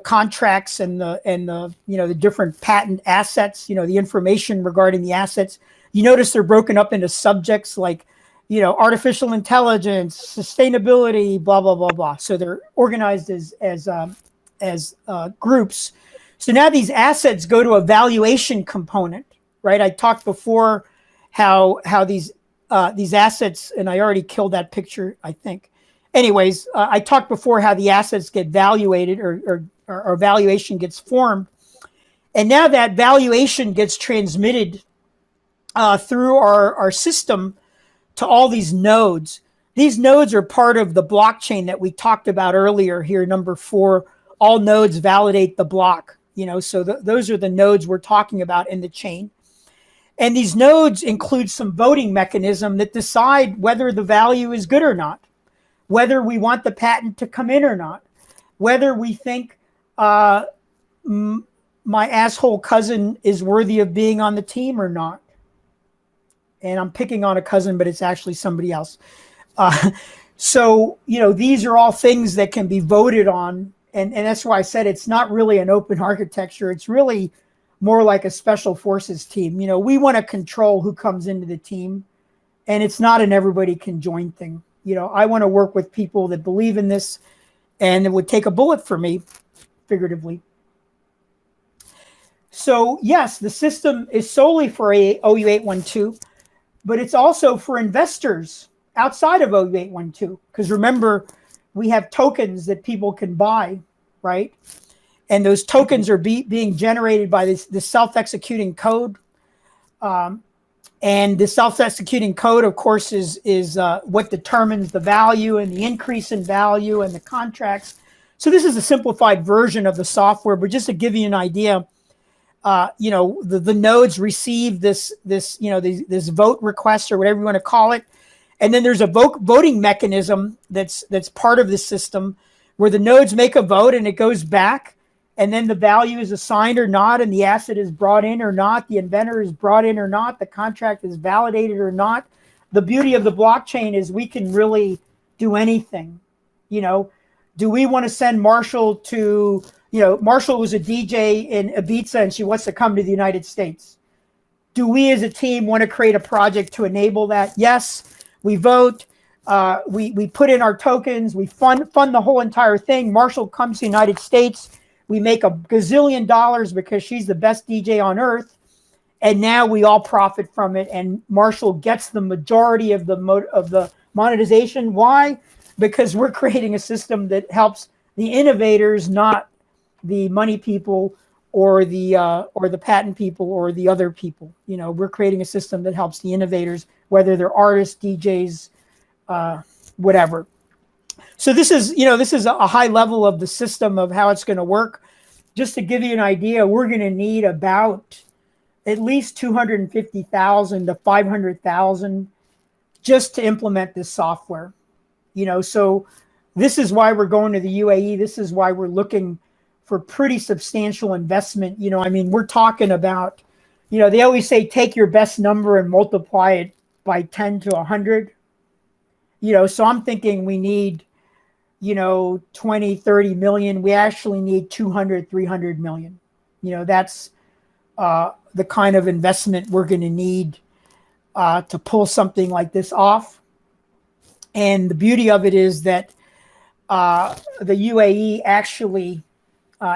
contracts and the different patent assets. The information regarding the assets. You notice they're broken up into subjects like, artificial intelligence, sustainability, blah blah blah blah. So they're organized as groups. So now these assets go to a valuation component, right? I talked before how these assets, and I already killed that picture, I think. Anyways, I talked before how the assets get valuated or valuation gets formed. And now that valuation gets transmitted through our system to all these nodes. These nodes are part of the blockchain that we talked about earlier here, number 4. All nodes validate the block, so those are the nodes we're talking about in the chain. And these nodes include some voting mechanism that decide whether the value is good or not, whether we want the patent to come in or not, whether we think my asshole cousin is worthy of being on the team or not. And I'm picking on a cousin, but it's actually somebody else. So, these are all things that can be voted on. And that's why I said it's not really an open architecture. It's really more like a special forces team. We want to control who comes into the team, and it's not an everybody can join thing. I want to work with people that believe in this and it would take a bullet for me, figuratively. So yes, the system is solely for OU812, but it's also for investors outside of OU812. Because remember, we have tokens that people can buy, right? And those tokens are being generated by this self-executing code. And the self-executing code, of course, is what determines the value and the increase in value and the contracts. So this is a simplified version of the software, but just to give you an idea, the nodes receive this vote request or whatever you want to call it. And then there's a voting mechanism that's part of the system where the nodes make a vote and it goes back. And then the value is assigned or not, and the asset is brought in or not, the inventor is brought in or not, the contract is validated or not. The beauty of the blockchain is we can really do anything. Do we want to send Marshall to, Marshall was a DJ in Ibiza and she wants to come to the United States. Do we as a team want to create a project to enable that? Yes, we vote. We put in our tokens. We fund the whole entire thing. Marshall comes to the United States. We make $1 gazillion because she's the best DJ on earth. And now we all profit from it. And Marshall gets the majority of the monetization. Why? Because we're creating a system that helps the innovators, not the money people or the patent people or the other people. We're creating a system that helps the innovators, whether they're artists, DJs, whatever. So this is a high level of the system of how it's going to work. Just to give you an idea, we're going to need about at least 250,000 to 500,000 just to implement this software. So this is why we're going to the UAE. This is why we're looking for pretty substantial investment. We're talking about, they always say take your best number and multiply it by 10 to 100. So I'm thinking we need 20, 30 million. We actually need 200, 300 million. That's the kind of investment we're going to need to pull something like this off. And the beauty of it is that the UAE actually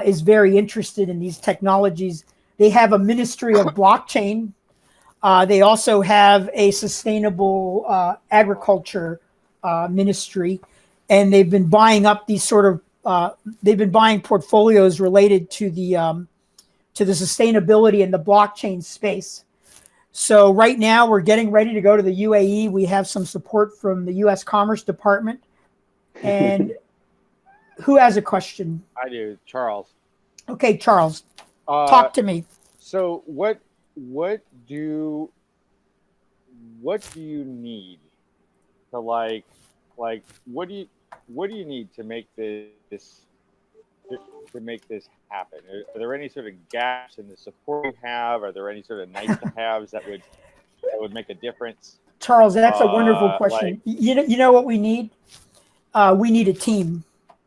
is very interested in these technologies. They have a ministry of blockchain. They also have a sustainable agriculture ministry. And they've been buying up these sort of they've been buying portfolios related to the sustainability and the blockchain space. So right now we're getting ready to go to the UAE. We have some support from the U.S. Commerce Department. And who has a question? I do, Charles. Okay, Charles, talk to me. So what do you need to like what do you need to make this happen? Are there any sort of gaps in the support you have? Are there any sort of nice to haves that would make a difference? Charles, that's a wonderful question. You know what we need? We need a team.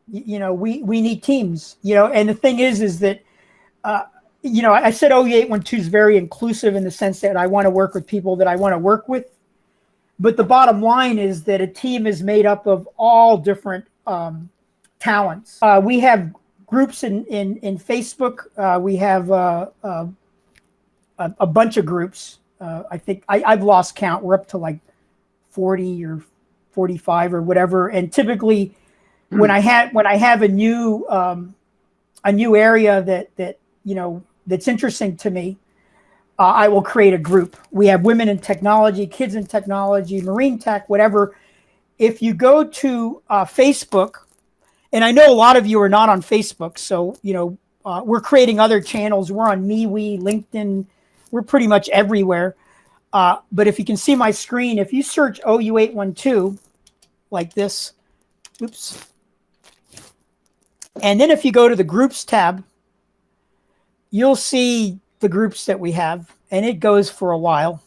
We need teams. And the thing is that I said OU812 is very inclusive in the sense that I want to work with people that I want to work with. But the bottom line is that a team is made up of all different talents. We have groups in Facebook. We have a bunch of groups. I think I've lost count. We're up to like 40 or 45 or whatever. And typically, when I have a new area that's interesting to me, I will create a group. We have women in technology, kids in technology, marine tech, whatever. If you go to Facebook, and I know a lot of you are not on Facebook, so we're creating other channels. We're on MeWe, LinkedIn. We're pretty much everywhere. But if you can see my screen, if you search OU812 like this, oops. And then if you go to the groups tab, you'll see the groups that we have, and it goes for a while.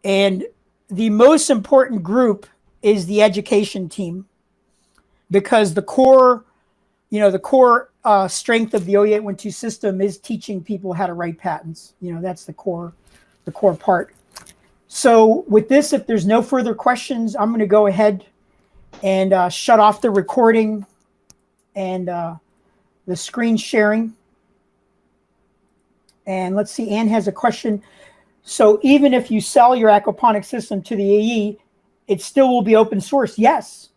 And the most important group is the education team, because the core strength of the OU812 system is teaching people how to write patents. That's the core part. So with this, if there's no further questions, I'm going to go ahead and shut off the recording and the screen sharing. And let's see, Ann has a question. So even if you sell your aquaponics system to the AE, it still will be open source. Yes.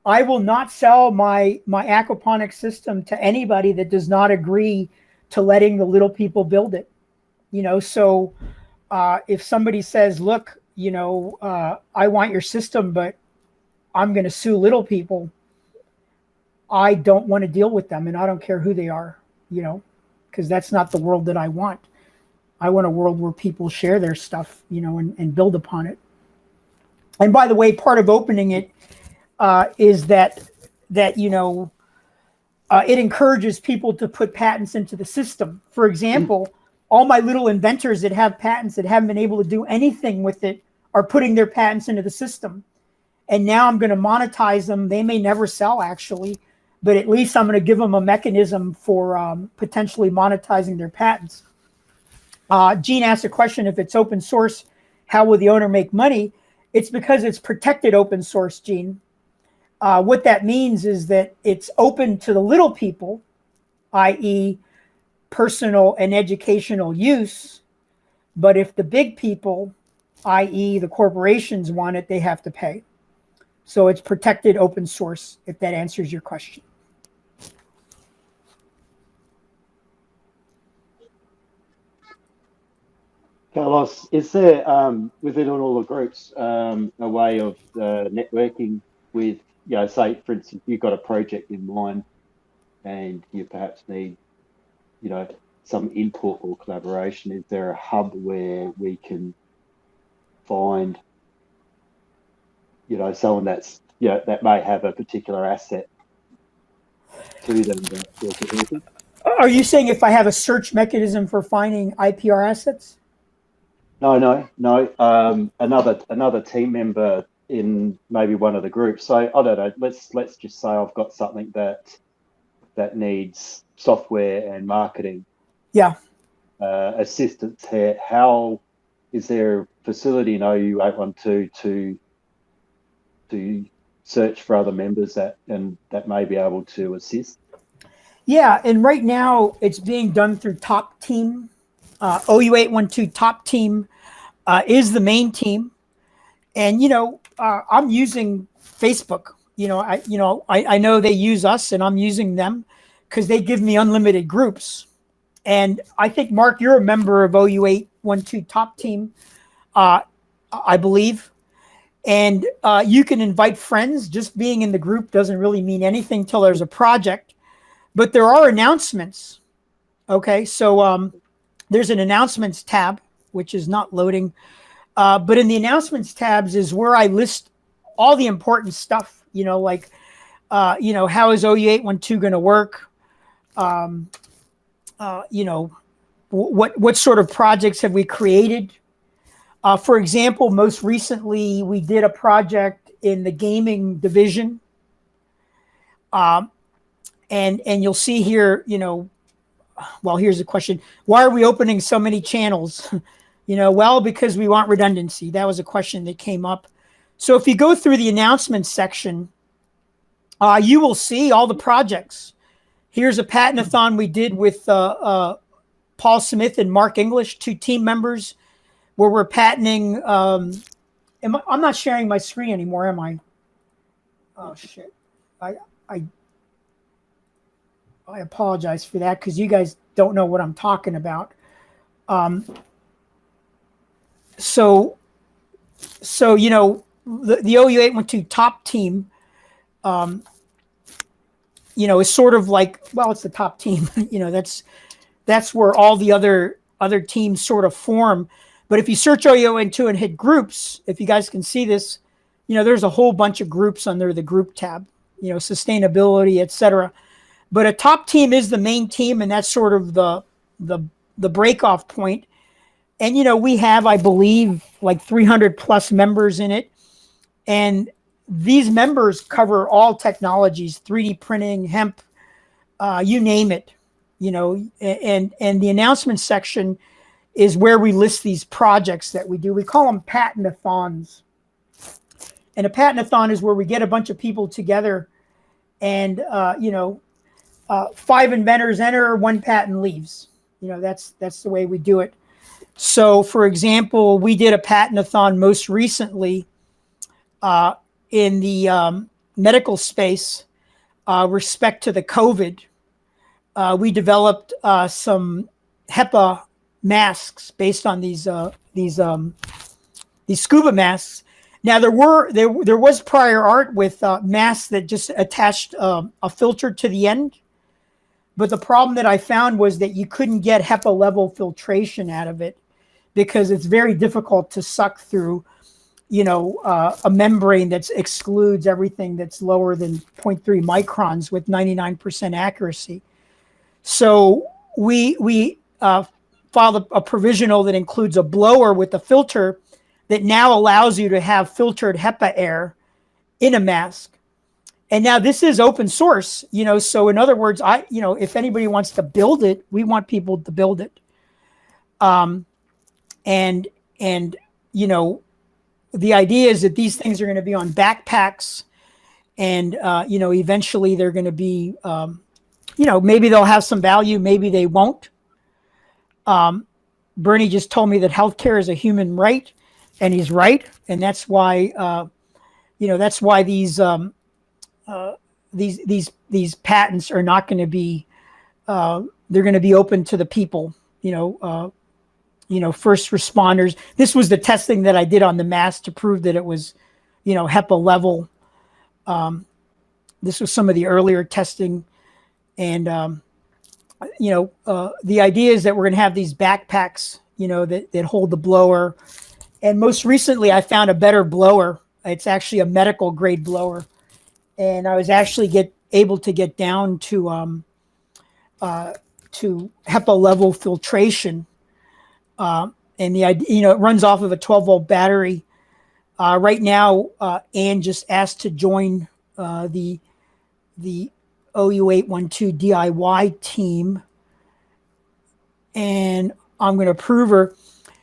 I will not sell my aquaponics system to anybody that does not agree to letting the little people build it. So if somebody says, look, I want your system, but I'm going to sue little people, I don't want to deal with them, and I don't care who they are, because that's not the world that I want. I want a world where people share their stuff, and build upon it. And by the way, part of opening it is that it encourages people to put patents into the system. For example, all my little inventors that have patents that haven't been able to do anything with it are putting their patents into the system. And now I'm going to monetize them. They may never sell, actually, but at least I'm going to give them a mechanism for potentially monetizing their patents. Gene asked a question, if it's open source, how will the owner make money? It's because it's protected open source, Gene. What that means is that it's open to the little people, i.e. personal and educational use. But if the big people, i.e. the corporations, want it, they have to pay. So it's protected open source, if that answers your question. Carlos, is there within all the groups a way of networking with, say, for instance, you've got a project in mind and you perhaps need, some input or collaboration? Is there a hub where we can find, someone that's, that may have a particular asset to them that we can help with? Are you saying if I have a search mechanism for finding IPR assets? No. Another team member in maybe one of the groups. So I don't know. Let's just say I've got something that needs software and marketing. Yeah. Assistance here. How is there a facility in OU812 to search for other members that may be able to assist? Yeah, and right now it's being done through Top Team. OU812 Top Team is the main team. And, I'm using Facebook. I know they use us and I'm using them because they give me unlimited groups. And I think, Mark, you're a member of OU812 Top Team, I believe. And you can invite friends. Just being in the group doesn't really mean anything till there's a project. But there are announcements. Okay, so there's an announcements tab, which is not loading. But in the announcements tabs is where I list all the important stuff, like, how is OU812 going to work? What sort of projects have we created? For example, most recently, we did a project in the gaming division. And you'll see here, well, here's the question. Why are we opening so many channels? Well, because we want redundancy. That was a question that came up. So if you go through the announcements section, you will see all the projects. Here's a patentathon we did with Paul Smith and Mark English, 2 team members, where we're patenting. I'm not sharing my screen anymore, am I? Oh, shit. I apologize for that because you guys don't know what I'm talking about. So the OU812 Top Team, is sort of like, well, it's the top team. That's where all the other teams sort of form. But if you search OU812 and hit groups, if you guys can see this, there's a whole bunch of groups under the group tab, sustainability, etc. But a top team is the main team, and that's sort of the break-off point. And, we have, I believe, like 300 plus members in it. And these members cover all technologies, 3D printing, hemp, you name it, and the announcement section is where we list these projects that we do. We call them patentathons. And a patentathon is where we get a bunch of people together and, 5 inventors enter, 1 patent leaves. That's the way we do it. So, for example, we did a patentathon most recently in the medical space, respect to the COVID. We developed some HEPA masks based on these scuba masks. Now there was prior art with masks that just attached a filter to the end, but the problem that I found was that you couldn't get HEPA level filtration out of it because it's very difficult to suck through, a membrane that excludes everything that's lower than 0.3 microns with 99% accuracy. So we filed a provisional that includes a blower with a filter that now allows you to have filtered HEPA air in a mask. And now this is open source, so in other words, if anybody wants to build it, we want people to build it. And the idea is that these things are going to be on backpacks and, eventually they're going to be, maybe they'll have some value, maybe they won't. Bernie just told me that healthcare is a human right, and he's right. And that's why, these patents are not going to be, they're going to be open to the people, first responders. This was the testing that I did on the mask to prove that it was, HEPA level. This was some of the earlier testing. And, the idea is that we're going to have these backpacks, that hold the blower. And most recently, I found a better blower. It's actually a medical grade blower. And I was actually able to get down to HEPA level filtration. And the idea, it runs off of a 12-volt battery. Right now, Ann just asked to join the OU812 DIY team, and I'm going to approve her.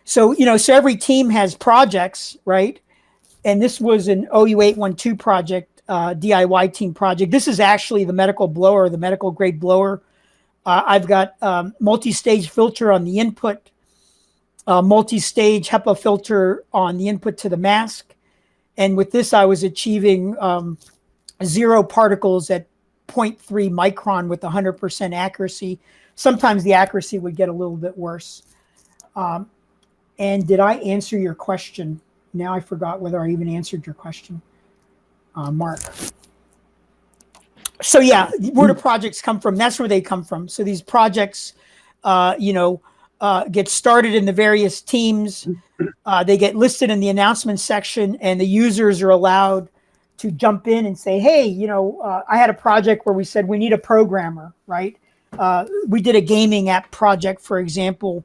So, so every team has projects, right? And this was an OU812 project, DIY team project. This is actually the medical blower, the medical grade blower. I've got multi-stage filter on the input, multi-stage HEPA filter on the input to the mask. And with this, I was achieving zero particles at 0.3 micron with 100% accuracy. Sometimes the accuracy would get a little bit worse. And did I answer your question? Now I forgot whether I even answered your question, Mark. So yeah, where do projects come from? That's where they come from. So these projects, get started in the various teams. They get listed in the announcement section, and the users are allowed to jump in and say, hey, I had a project where we said we need a programmer, right? We did a gaming app project, for example.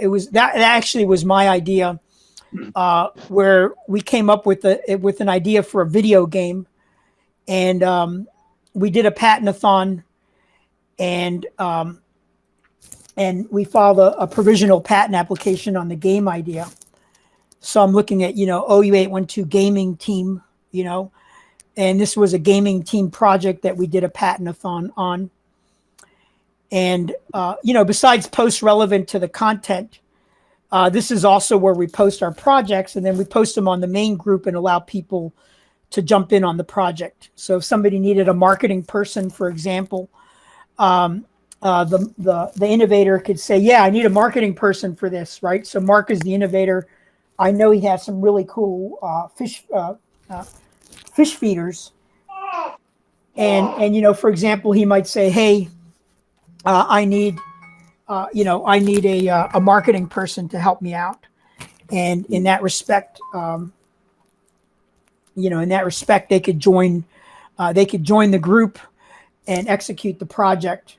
It was that actually was my idea, where we came up with an idea for a video game, and we did a patent-a-thon, and we filed a provisional patent application on the game idea. So I'm looking at OU812 gaming team, and this was a gaming team project that we did a patent-a-thon on. And besides posts relevant to the content, this is also where we post our projects, and then we post them on the main group and allow people to jump in on the project. So if somebody needed a marketing person, for example, the innovator could say, yeah, I need a marketing person for this, right? So Mark is the innovator. I know he has some really cool fish feeders. And for example, he might say, hey, I need a marketing person to help me out. And in that respect, they could join the group and execute the project.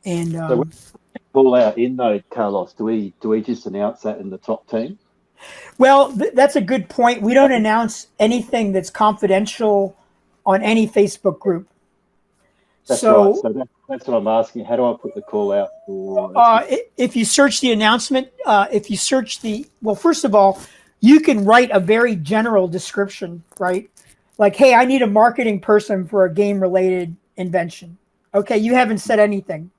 And so we call out in Node, Carlos. Do we just announce that in the top team? Well, that's a good point. We don't announce anything that's confidential on any Facebook group. That's right. So that's what I'm asking. How do I put the call out for? If you search the announcement, first of all, you can write a very general description, right? Like, hey, I need a marketing person for a game-related invention. Okay, you haven't said anything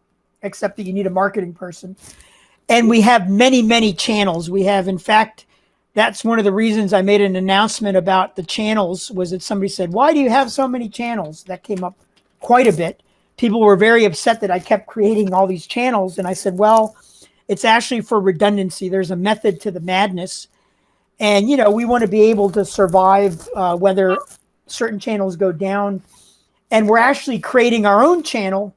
except that you need a marketing person. And we have many, many channels. We have, in fact, that's one of the reasons I made an announcement about the channels, was that somebody said, why do you have so many channels? That came up quite a bit. People were very upset that I kept creating all these channels. And I said, well, it's actually for redundancy. There's a method to the madness. And, we want to be able to survive whether certain channels go down. And we're actually creating our own channel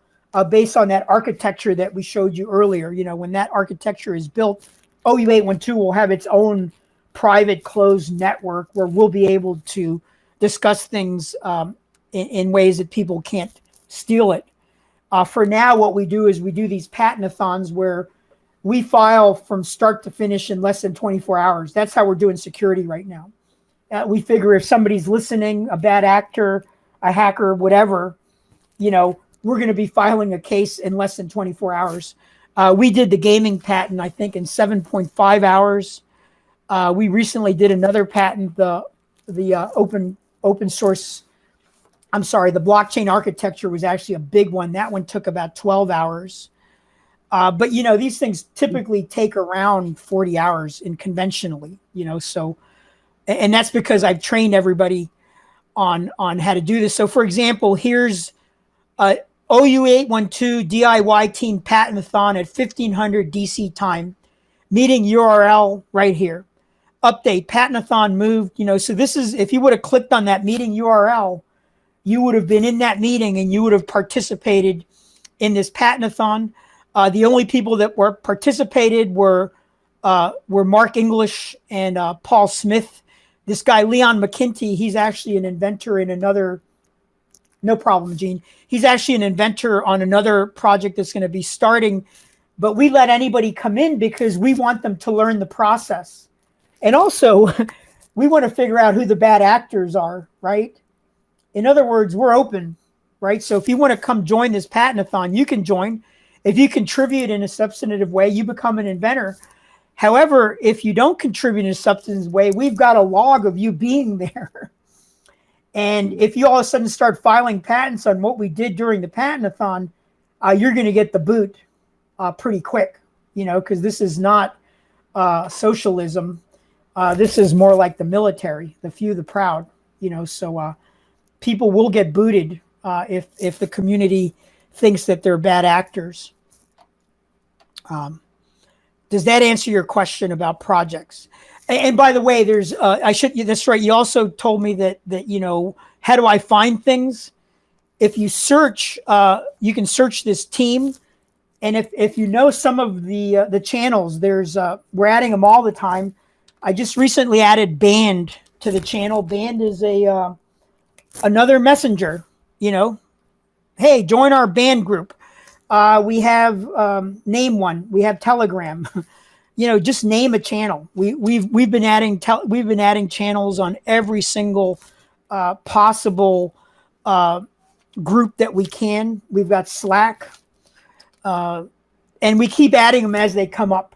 based on that architecture that we showed you earlier. When that architecture is built, OU812 will have its own private closed network where we'll be able to discuss things in ways that people can't steal it. For now, what we do is we do these patent-a-thons where we file from start to finish in less than 24 hours. That's how we're doing security right now. We figure if somebody's listening, a bad actor, a hacker, whatever, we're going to be filing a case in less than 24 hours. We did the gaming patent, I think, in 7.5 hours. We recently did another patent, the blockchain architecture was actually a big one. That one took about 12 hours. But these things typically take around 40 hours conventionally, so, and that's because I've trained everybody on how to do this. So for example, here's OU812 DIY team patent-a-thon at 1500 DC time, meeting URL right here. Update, patent-a-thon moved, so this is, if you would have clicked on that meeting URL, you would have been in that meeting and you would have participated in this patent-a-thon. The only people that were participated were Mark English and Paul Smith. This guy, Leon McKinty, he's actually an inventor in another, no problem, Gene. He's actually an inventor on another project that's going to be starting, but we let anybody come in because we want them to learn the process. And also, we want to figure out who the bad actors are, right? In other words, we're open, right? So if you want to come join this patent-a-thon, you can join. If you contribute in a substantive way, you become an inventor. However, if you don't contribute in a substantive way, we've got a log of you being there. And if you all of a sudden start filing patents on what we did during the patent-a-thon, you're going to get the boot pretty quick, because this is not socialism. This is more like the military, the few, the proud, so people will get booted if the community thinks that they're bad actors. Does that answer your question about projects? And by the way, there's that's right. You also told me that how do I find things? If you search, you can search this team, and if you know some of the channels, we're adding them all the time. I just recently added Band to the channel. Band is another messenger. Hey, join our Band group. We have name one. We have Telegram. Just name a channel. We've been adding channels on every single possible group that we can. We've got Slack, and we keep adding them as they come up.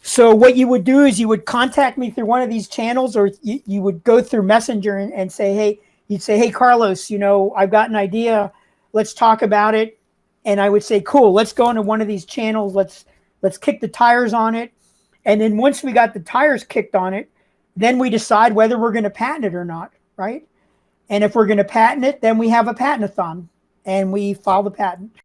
So what you would do is you would contact me through one of these channels, or you would go through Messenger and say, hey, you'd say, hey, Carlos, I've got an idea. Let's talk about it. And I would say, cool, let's go into one of these channels. Let's kick the tires on it. And then once we got the tires kicked on it, then we decide whether we're going to patent it or not, right? And if we're going to patent it, then we have a patent-a-thon and we file the patent.